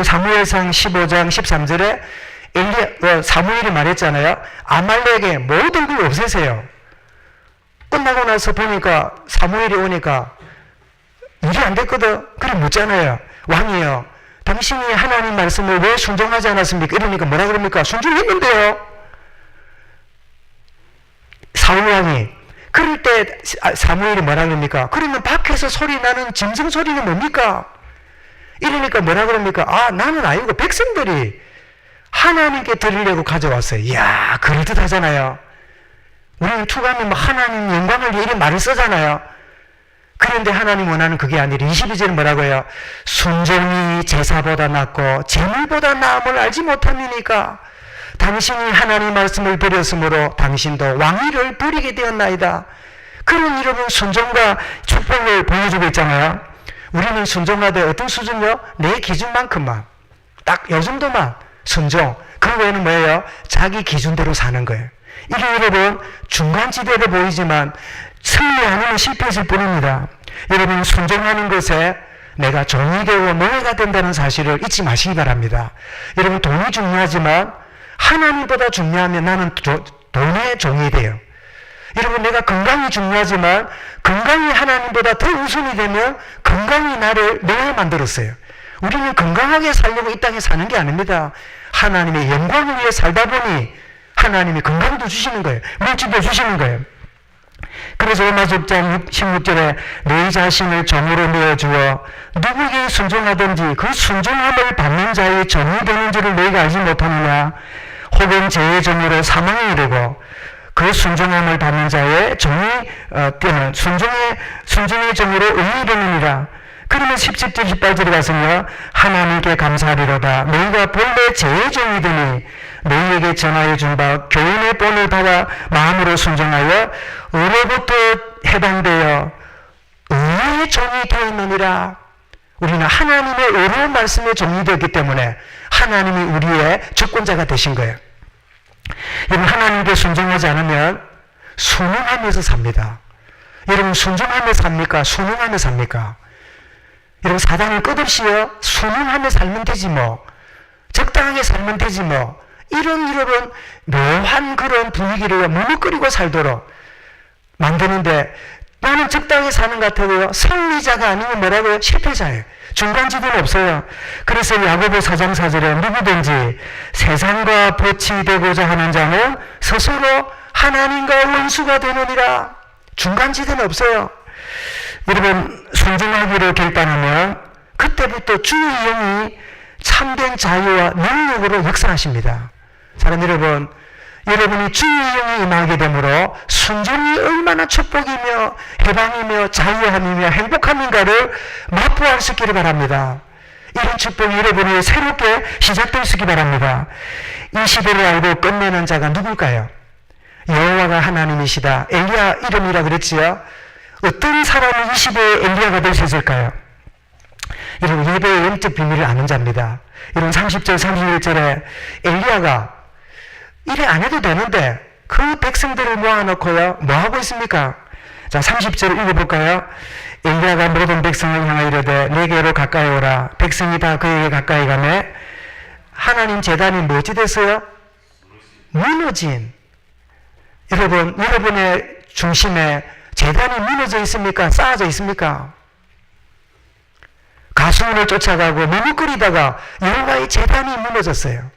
사무엘상 15장 13절에 사무엘이 말했잖아요. 아말렉의 모든 걸 없애세요. 끝나고 나서 보니까 사무엘이 오니까 일이 안 됐거든. 그래 묻잖아요. 왕이요, 당신이 하나님 말씀을 왜 순종하지 않았습니까? 이러니까 뭐라 그럽니까? 순종했는데요. 사울왕이. 그럴 때 사무엘이 뭐라 그럽니까? 그러면 밖에서 소리 나는 짐승 소리는 뭡니까? 이러니까 뭐라 그럽니까? 아, 나는 아니고 백성들이 하나님께 드리려고 가져왔어요. 이야, 그럴듯하잖아요. 우리는 투가하면 하나님 영광을 위해 이런 말을 쓰잖아요. 그런데 하나님 원하는 그게 아니라 22절은 뭐라고요? 순종이 제사보다 낫고 제물보다 나음을 알지 못함이니까 당신이 하나님 말씀을 버렸으므로 당신도 왕위를 버리게 되었나이다. 그런 여러분 순종과 축복을 보여주고 있잖아요. 우리는 순종하되 어떤 수준요? 내 기준만큼만, 딱 요 정도만 순종. 그 외에는 뭐예요? 자기 기준대로 사는 거예요. 이게 여러분 중간지대로 보이지만 승리하는 실패했을 뿐입니다. 여러분, 순종하는 것에 내가 종이 되고 노예가 된다는 사실을 잊지 마시기 바랍니다. 여러분, 돈이 중요하지만 하나님보다 중요하면 나는 돈의 종이 돼요. 여러분, 내가 건강이 중요하지만 건강이 하나님보다 더 우선이 되면 건강이 나를 노예 만들었어요. 우리는 건강하게 살려고 이 땅에 사는 게 아닙니다. 하나님의 영광을 위해 살다 보니 하나님이 건강도 주시는 거예요. 물질도 주시는 거예요. 그래서 로마서 6장 16절에 내 자신을 종으로 내어주어 누구에게 순종하든지 그 순종함을 받는 자의 종이 되는 줄을 너희가 알지 못하느냐. 혹은 죄의 종으로 사망에 이르고 그 순종함을 받는 자의 종이 때는 순종의 종으로 의에 이르느니라. 그러면 17절 18절에 가서요, 하나님께 감사하리로다. 너희가 본래 죄의 종이 되니 너희에게 전하여 준 바 교훈의 본을 받아 마음으로 순종하여 의로부터 해당되어 의의 종이 되었느니라. 우리는 하나님의 어려운 말씀에 종이되었기 때문에 하나님이 우리의 주권자가 되신 거예요. 여러분, 하나님께 순종하지 않으면 순응하면서 삽니다. 여러분, 순종하며 삽니까? 순응하며 삽니까? 여러분, 사단은 끝없이요, 순응하며 살면 되지 뭐, 적당하게 살면 되지 뭐, 이런 묘한 그런 분위기를 머뭇거리고 살도록 만드는데, 나는 적당히 사는 것 같아도요, 승리자가 아니면 뭐라고요? 실패자예요. 중간지대는 없어요. 그래서 야고보 4장 4절에 누구든지 세상과 벗이 되고자 하는 자는 스스로 하나님과 원수가 되느니라. 중간지대는 없어요. 여러분, 순종하기로 결단하면 그때부터 주의 영이 참된 자유와 능력으로 역사하십니다. 사랑하는 여러분, 여러분이 주의 영이 임하게 되므로 순종이 얼마나 축복이며 해방이며 자유함이며 행복함인가를 맛보할 수 있기를 바랍니다. 이런 축복이 여러분이 새롭게 시작될 수 있기 바랍니다. 이 시대를 알고 끝내는 자가 누굴까요? 여호와가 하나님이시다. 엘리야 이름이라 그랬지요. 어떤 사람이 이 시대에 엘리야가 될 수 있을까요? 여러분, 예배의 영적 비밀을 아는 자입니다. 여러분, 30절 31절에 엘리야가 이래 안 해도 되는데 그 백성들을 모아놓고요, 뭐 하고 있습니까? 자, 30절 읽어볼까요? 엘리야가 모든 백성을 향하여 이르되 내게로 가까이 오라. 백성이 다 그에게 가까이 가매 하나님 제단이 뭐지 됐어요? 무너진. 여러분, 여러분의 중심에 제단이 무너져 있습니까? 쌓아져 있습니까? 가수원을 쫓아가고 머뭇거리다가 여호와의 제단이 무너졌어요.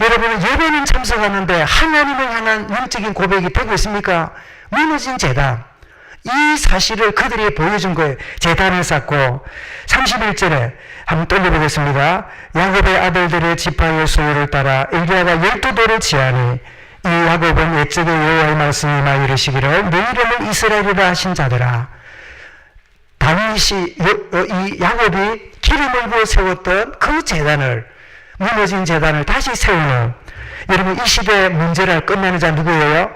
여러분은 예배는 참석하는데 하나님을 향한 영적인 고백이 되고 있습니까? 무너진 제단. 이 사실을 그들이 보여준 거예요. 제단을 쌓고 31절에 한번 떨려보겠습니다. 야곱의 아들들의 지파의 소유를 따라 엘리야가 12돌을 지하니 이 야곱은 옛적에 여호와의 말씀이 막 이르시기를 내 이름을 이스라엘이라 하신 자들아. 다윗이 이 야곱이 기름을 부어 세웠던 그 제단을, 무너진 제단을 다시 세우는, 여러분, 이 시대의 문제를 끝내는 자 누구예요?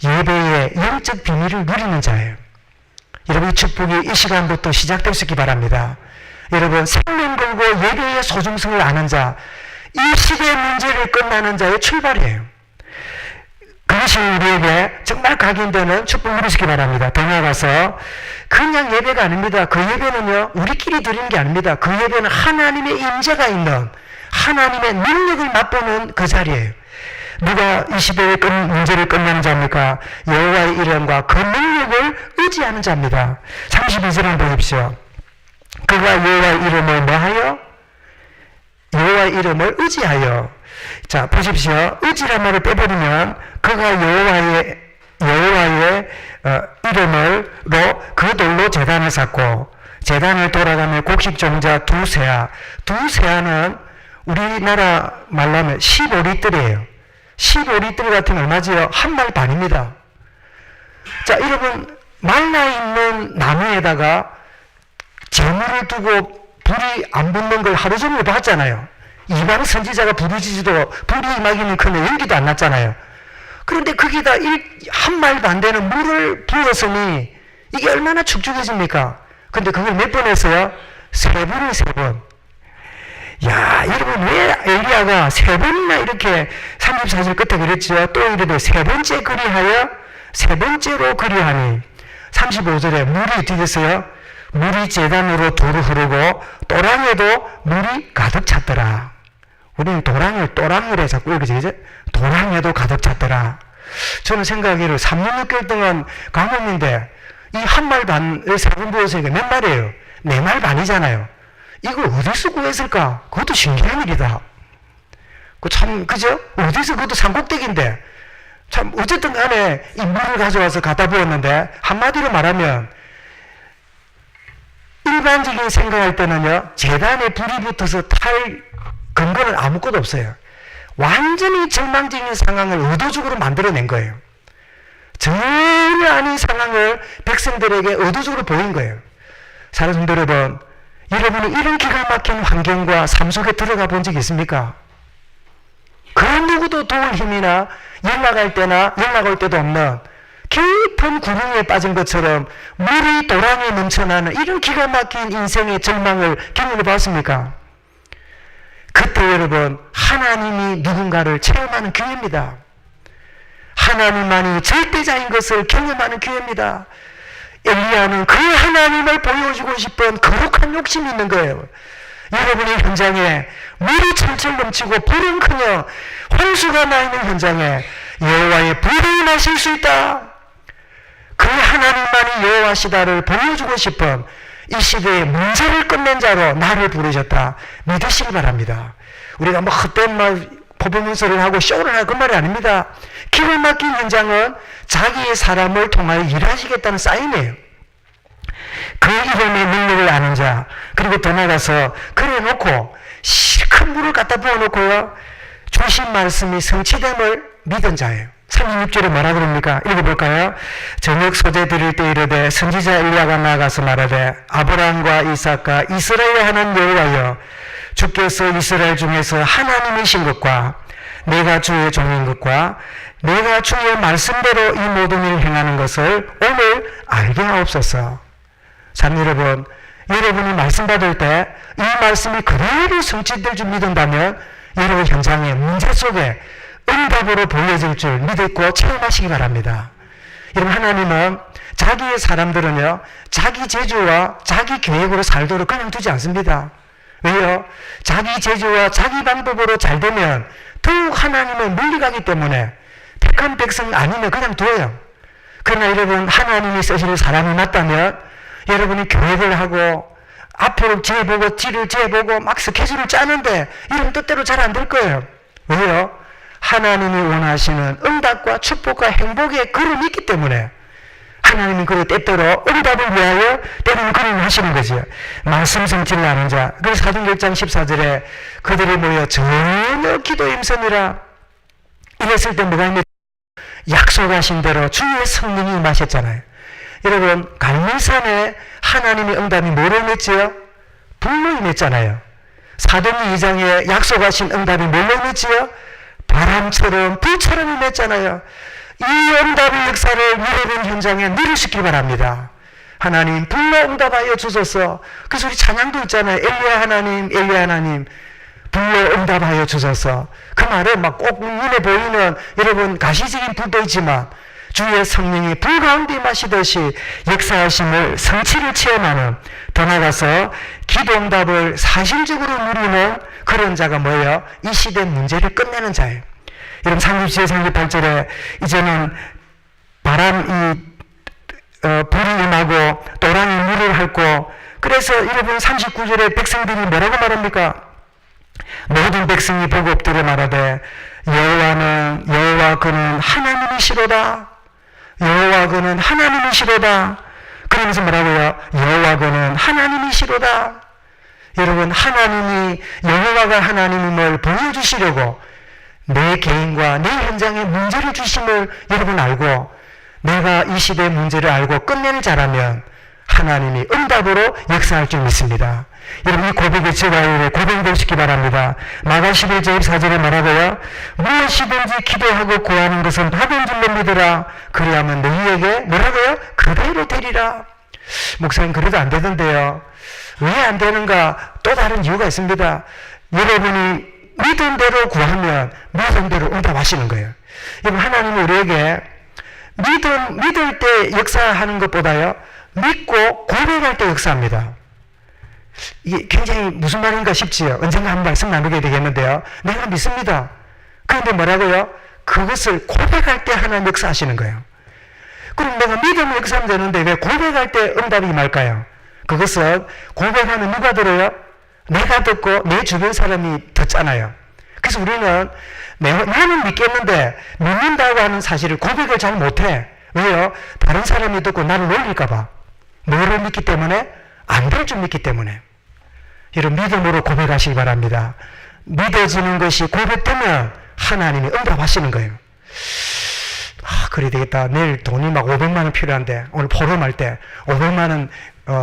예배의 영적 비밀을 누리는 자예요. 여러분, 이 축복이 이 시간부터 시작될 수 있기 바랍니다. 여러분, 생명 걸고 예배의 소중성을 아는 자, 이 시대의 문제를 끝내는 자의 출발이에요. 그것이 우리에게 정말 각인되는 축복을 누리시기 바랍니다. 더 나아가서 그냥 예배가 아닙니다. 그 예배는요, 우리끼리 드리는 게 아닙니다. 그 예배는 하나님의 임재가 있는, 하나님의 능력을 맛보는 그 자리예요. 누가 이 시대의 문제를 끝내는 자입니까? 여호와의 이름과 그 능력을 의지하는 자입니다. 32절을 보십시오. 그가 여호와의 이름을 뭐하여? 여호와의 이름을 의지하여. 자, 보십시오. 의지란 말을 빼버리면 그가 여호와의 이름으로 그 돌로 제단을 쌓고 제단을 돌아가며 곡식 종자 두 세아는 우리나라 말로 하면 15리터예요. 15리터 같으면 얼마지요? 한 말 반입니다. 자, 여러분, 말라있는 나무에다가 재물을 두고 불이 안 붙는 걸 하루 종일 봤잖아요. 이방 선지자가 부르짖어도 불이 임하기는 커녕 연기도 안 났잖아요. 그런데 거기다 한 말도 안 되는 물을 부었으니 이게 얼마나 축축해집니까? 근데 그걸 몇 번 했어요? 3번을 3번. 야, 여러분, 왜 엘리야가 3번이나 이렇게 34절 끝에 그랬죠? 또 이르되 3번째 그리하여 3번째로 그리하니 35절에 물이 어떻게 됐어요? 물이 제단으로 두루 흐르고 또랑에도 물이 가득 찼더라. 우리는 또랑을 자꾸 이렇게 되죠? 도랑에도 가득 찼더라. 저는 생각하기를 3년 6개월 동안 강원인데 이 한 말 반을 3번 부었으니까 몇 말이에요? 4말 반이잖아요. 이걸 어디서 구했을까? 그것도 신기한 일이다. 그죠? 어디서, 그것도 산꼭대기인데. 참, 어쨌든 간에 이 물을 가져와서 갖다 부었는데, 한마디로 말하면, 일반적인 생각할 때는요, 재단에 불이 붙어서 탈 근거는 아무것도 없어요. 완전히 절망적인 상황을 의도적으로 만들어낸 거예요. 전혀 아닌 상황을 백성들에게 의도적으로 보인 거예요. 사랑하는 성도 여러분, 여러분은 이런 기가 막힌 환경과 삶 속에 들어가 본 적 있습니까? 그 누구도 도울 힘이나 연락할 때나 연락 올 때도 없는 깊은 구멍에 빠진 것처럼 물이 도랑에 넘쳐나는 이런 기가 막힌 인생의 절망을 경험해 봤습니까? 그때 여러분, 하나님이 누군가를 체험하는 기회입니다. 하나님만이 절대자인 것을 경험하는 기회입니다. 엘리야는 그 하나님을 보여주고 싶은 거룩한 욕심이 있는 거예요. 여러분의 현장에 물이 철철 넘치고 불은커녕 홍수가 나 있는 현장에 여호와의 불이 나실 수 있다. 그 하나님만이 여호와시다를 보여주고 싶은 이 시대의 문제를 끝낸 자로 나를 부르셨다. 믿으시기 바랍니다. 우리가 뭐 헛된 퍼포먼스를 하고 쇼를 하고 그 말이 아닙니다. 기가 막힌 현장은 자기의 사람을 통하여 일하시겠다는 사인이에요. 그 이름의 능력을 아는 자, 그리고 더 나가서 그래 놓고 실컷 물을 갖다 부어놓고요, 주신 말씀이 성취됨을 믿은 자예요. 36절에 뭐라 그럽니까? 읽어볼까요? 저녁 소재 드릴 때 이르되 선지자 엘리야가 나가서 말하되 아브라함과 이삭과 이스라엘의 하나님 여호와여, 주께서 이스라엘 중에서 하나님이신 것과 내가 주의 종인 것과 내가 주의 말씀대로 이 모든 일을 행하는 것을 오늘 알게 하옵소서. 참 여러분, 여러분이 말씀 받을 때 이 말씀이 그대로 성취될 줄 믿는다면 여러분 현장의 문제 속에 응답으로 보여질 줄 믿고 체험하시기 바랍니다. 여러분, 하나님은 자기의 사람들은요, 자기 재주와 자기 계획으로 살도록 그냥 두지 않습니다. 왜요? 자기 재주와 자기 방법으로 잘 되면 더욱 하나님을 물리가기 때문에 택한 백성 아니면 그냥 둬요. 그러나 여러분, 하나님이 쓰시는 사람이 맞다면 여러분이 계획을 하고 앞으로 재보고 뒤를 재보고 막 스케줄을 짜는데 이런 뜻대로 잘 안 될 거예요. 왜요? 하나님이 원하시는 응답과 축복과 행복의 그림이 있기 때문에 하나님은 그 때때로 응답을 위하여 때로는 그림을 하시는 거죠. 말씀 성취를 아는 자. 그래서 사도행전 14절에 그들이 모여 전혀 기도 임선이라 이랬을 때 뭐가 있냐? 약속하신 대로 주의 성령이 임하셨잖아요. 여러분, 갈멜산에 하나님의 응답이 뭐로 임했지요? 불로 임했잖아요. 사도행 2장에 약속하신 응답이 뭘로 임했지요? 바람처럼 불처럼 임했잖아요. 이 응답의 역사를 여러분 현장에 누리시기 바랍니다. 하나님 불로 응답하여 주소서. 그래서 우리 찬양도 있잖아요. 엘리야 하나님, 엘리야 하나님, 불로 응답하여 주소서. 그 말은 막 꼭 눈에 보이는 여러분 가시적인 불도 있지만 주의 성령이 불 가운데 임하시듯이 역사하심을 성취를 체험하는, 더 나아가서 기도 응답을 사실적으로 누리는 그런 자가 뭐예요? 이 시대 문제를 끝내는 자예요. 여러분 37절 38절에 이제는 불이 임하고 도랑이 물을 핥고, 그래서 여러분 39절에 백성들이 뭐라고 말합니까? 모든 백성이 보고 엎드려 말하되 여호와 그는 하나님이시로다. 여호와 그는 하나님이시로다. 그러면서 뭐라고요? 여호와 그는 하나님이시로다. 여러분, 하나님이 여호와가 하나님임을 보여주시려고 내 개인과 내 현장에 문제를 주심을 여러분 알고 내가 이 시대의 문제를 알고 끝내는 자라면 하나님이 응답으로 역사할 줄 믿습니다. 여러분, 이 고백의 제가 고백되시기 바랍니다. 마가 11절 4절에 말하고요, 무엇이든지 기도하고 구하는 것은 받은 줄로 믿으라. 그리하면 너희에게 뭐라고요? 그대로 되리라. 목사님, 그래도 안 되던데요. 왜 안 되는가? 또 다른 이유가 있습니다. 여러분이 믿은 대로 구하면 믿은 대로 응답하시는 거예요. 여러분, 하나님은 우리에게 믿을 때 역사하는 것보다요, 믿고 고백할 때 역사합니다. 이게 굉장히 무슨 말인가 싶지요. 언젠가 한 말씀 나누게 되겠는데요. 내가 믿습니다. 그런데 뭐라고요? 그것을 고백할 때 하나님 역사하시는 거예요. 그럼 내가 믿으면 역사하면 되는데 왜 고백할 때 응답이 임할까요? 그것은 고백하면 누가 들어요? 내가 듣고 내 주변 사람이 듣잖아요. 그래서 우리는 나는 믿겠는데 믿는다고 하는 사실을 고백을 잘 못해. 왜요? 다른 사람이 듣고 나를 놀릴까 봐. 뭐를 믿기 때문에? 안 될 줄 믿기 때문에. 여러분, 믿음으로 고백하시기 바랍니다. 믿어지는 것이 고백되면 하나님이 응답하시는 거예요. 그래야 되겠다. 내일 돈이 막 500만 원 필요한데 오늘 포럼할 때 500만 원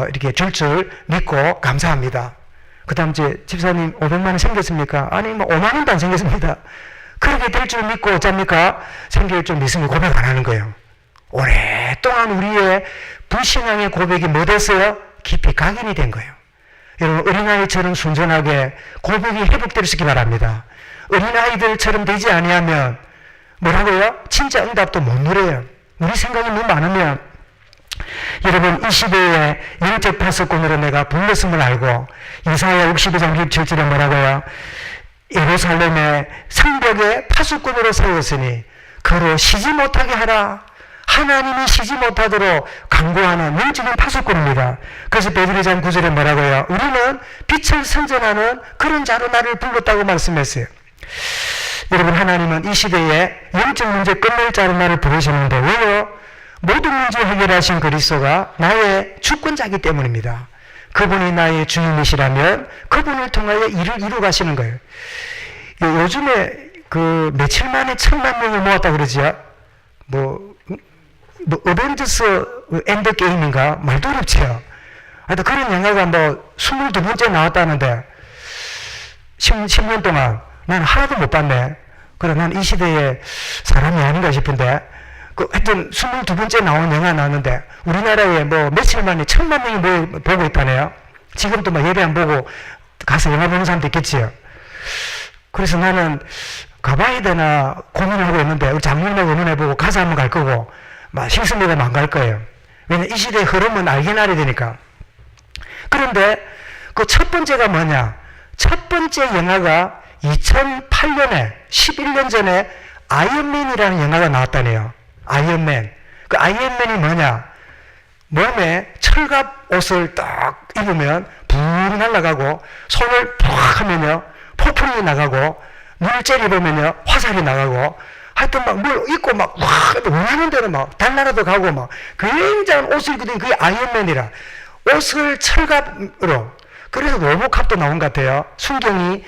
이렇게 줄 믿고 감사합니다. 그 다음 이제 집사님 500만 원 생겼습니까? 아니 뭐 5만 원도 안 생겼습니다. 그렇게 될 줄 믿고 어쩝니까? 생길 줄 믿으면 고백 안 하는 거예요. 오랫동안 우리의 불신앙의 고백이 뭐 됐어요? 깊이 각인이 된 거예요. 여러분, 어린아이처럼 순전하게 고백이 회복될 수 있기 바랍니다. 어린아이들처럼 되지 아니하면 뭐라고요? 진짜 응답도 못 누려요. 우리 생각이 너무 많으면. 여러분, 이 시대에 영적 파수꾼으로 내가 불렀음을 알고 이사야 62장 17절에 뭐라고요? 예루살렘의 성벽에 파수꾼으로 세웠으니 그로 쉬지 못하게 하라. 하나님이 쉬지 못하도록 강구하는 영적인 파수꾼입니다. 그래서 베드로전 9절에 뭐라고요? 우리는 빛을 선전하는 그런 자로 나를 불렀다고 말씀했어요. 여러분, 하나님은 이 시대에 영적 문제 끝낼 자로 나를 부르시는데 왜요? 모든 문제 해결하신 그리스도가 나의 주권자이기 때문입니다. 그분이 나의 주님이시라면 그분을 통하여 일을 이루 가시는 거예요. 요즘에 그 며칠 만에 1,000,000명을 모았다 그러지요? 어벤져스 엔드게임인가? 말도 어렵지요. 하여튼 그런 영화가 22번째 나왔다는데 10년 동안 나는 하나도 못 봤네. 그래, 난 이 시대의 사람이 아닌가 싶은데 하여튼 22번째 나온 영화 나왔는데 우리나라에 며칠 만에 1,000,000명이 보고 있다네요. 지금도 예배 안 보고 가서 영화 보는 사람도 있겠지요. 그래서 나는 가봐야 되나 고민하고 있는데 우리 장모님하고 의논해보고 가서 한번 갈 거고 실수보다는 안 갈 거예요. 왜냐면 이 시대의 흐름은 알긴 알아야 되니까. 그런데 그 첫 번째가 뭐냐? 첫 번째 영화가 2008년에 11년 전에 아이언맨이라는 영화가 나왔다네요. 아이언맨. 그 아이언맨이 뭐냐? 몸에 철갑 옷을 딱 입으면 붕 날아가고 손을 팍 하면요 폭풍이 나가고 물질 입으면요 화살이 나가고 하여튼 물 입고 원하는 대로 달나라도 가고 굉장한 옷을 입고 다니는 그게 아이언맨이라. 옷을 철갑으로. 그래서 로보캅도 나온 것 같아요. 순경이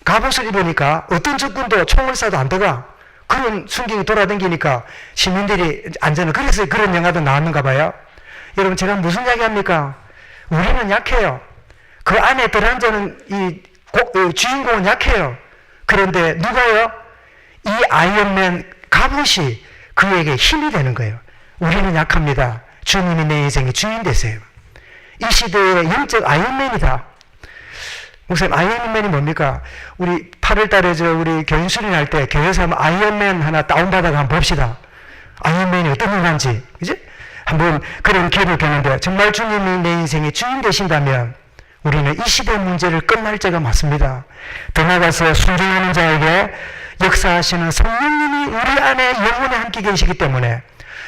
갑옷을 입으니까 어떤 적군도 총을 쏴도 안 들어가. 그런 순경이 돌아다니니까 시민들이 안전을. 그래서 그런 영화도 나왔는가 봐요. 여러분, 제가 무슨 이야기 합니까? 우리는 약해요. 그 안에 들어앉는 이 주인공은 약해요. 그런데 누가요? 이 아이언맨 갑옷이 그에게 힘이 되는 거예요. 우리는 약합니다. 주님이 내 인생의 주인 되세요. 이 시대의 영적 아이언맨이다. 목사님, 아이언맨이 뭡니까? 우리 8월 달에 우리 교인 수련할 때 교회에서 한번 아이언맨 하나 다운받아가 한번 봅시다. 아이언맨이 어떤 영화인지. 그지? 한번 그런 기회를 겪는데 정말 주님이 내 인생의 주인 되신다면 우리는 이 시대의 문제를 끝날 때가 맞습니다. 더 나아가서 순종하는 자에게 역사하시는 성령님이 우리 안에 영원히 함께 계시기 때문에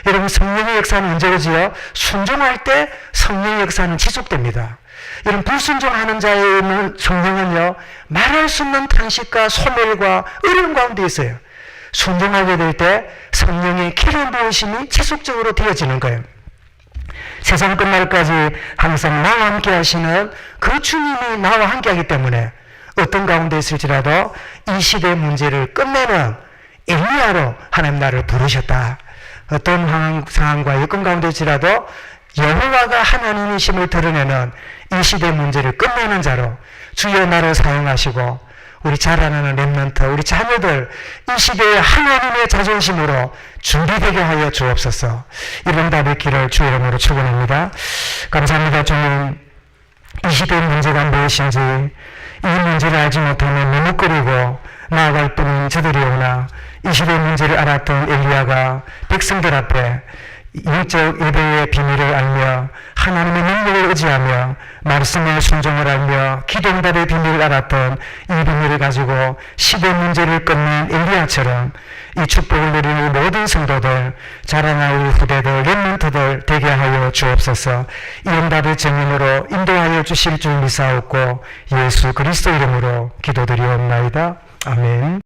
여러분, 성령의 역사는 언제 오지요? 순종할 때 성령의 역사는 지속됩니다. 여러분, 불순종하는 자의 성령은요 말할 수 없는 탄식과 소멸과 어려움 가운데 있어요. 순종하게 될 때 성령의 기름 부으심이 지속적으로 되어지는 거예요. 세상 끝날까지 항상 나와 함께 하시는 그 주님이 나와 함께 하기 때문에 어떤 가운데 있을지라도 이 시대의 문제를 끝내는 엘리야로 하나님 나를 부르셨다. 어떤 상황과 여건 가운데 있을지라도 여호와가 하나님이심을 드러내는 이 시대의 문제를 끝내는 자로 주여 나를 사용하시고 우리 자라나는 렘넌트, 우리 자녀들 이 시대의 하나님의 자존심으로 준비되게 하여 주옵소서. 이런 답의 길을 주의 이름으로 축원합니다. 감사합니다. 주님, 이 시대의 문제가 무엇인지 이 문제를 알지 못하면 머뭇거리고 나아갈 뿐인 저들이오나 이 시대의 문제를 알았던 엘리야가 백성들 앞에 영적 예배의 비밀을 알며 하나님의 능력을 의지하며 말씀의 순종을 알며 기도응답의 비밀을 알았던 이 비밀을 가지고 시대 문제를 끝낸 엘리야처럼 이 축복을 누리는 모든 성도들, 자라날 우리 후대들, 렘넌트들 되게 하여 주옵소서. 이 응답의 증인으로 인도하여 주실 줄 믿사옵고 예수 그리스도 이름으로 기도드리옵나이다. 아멘.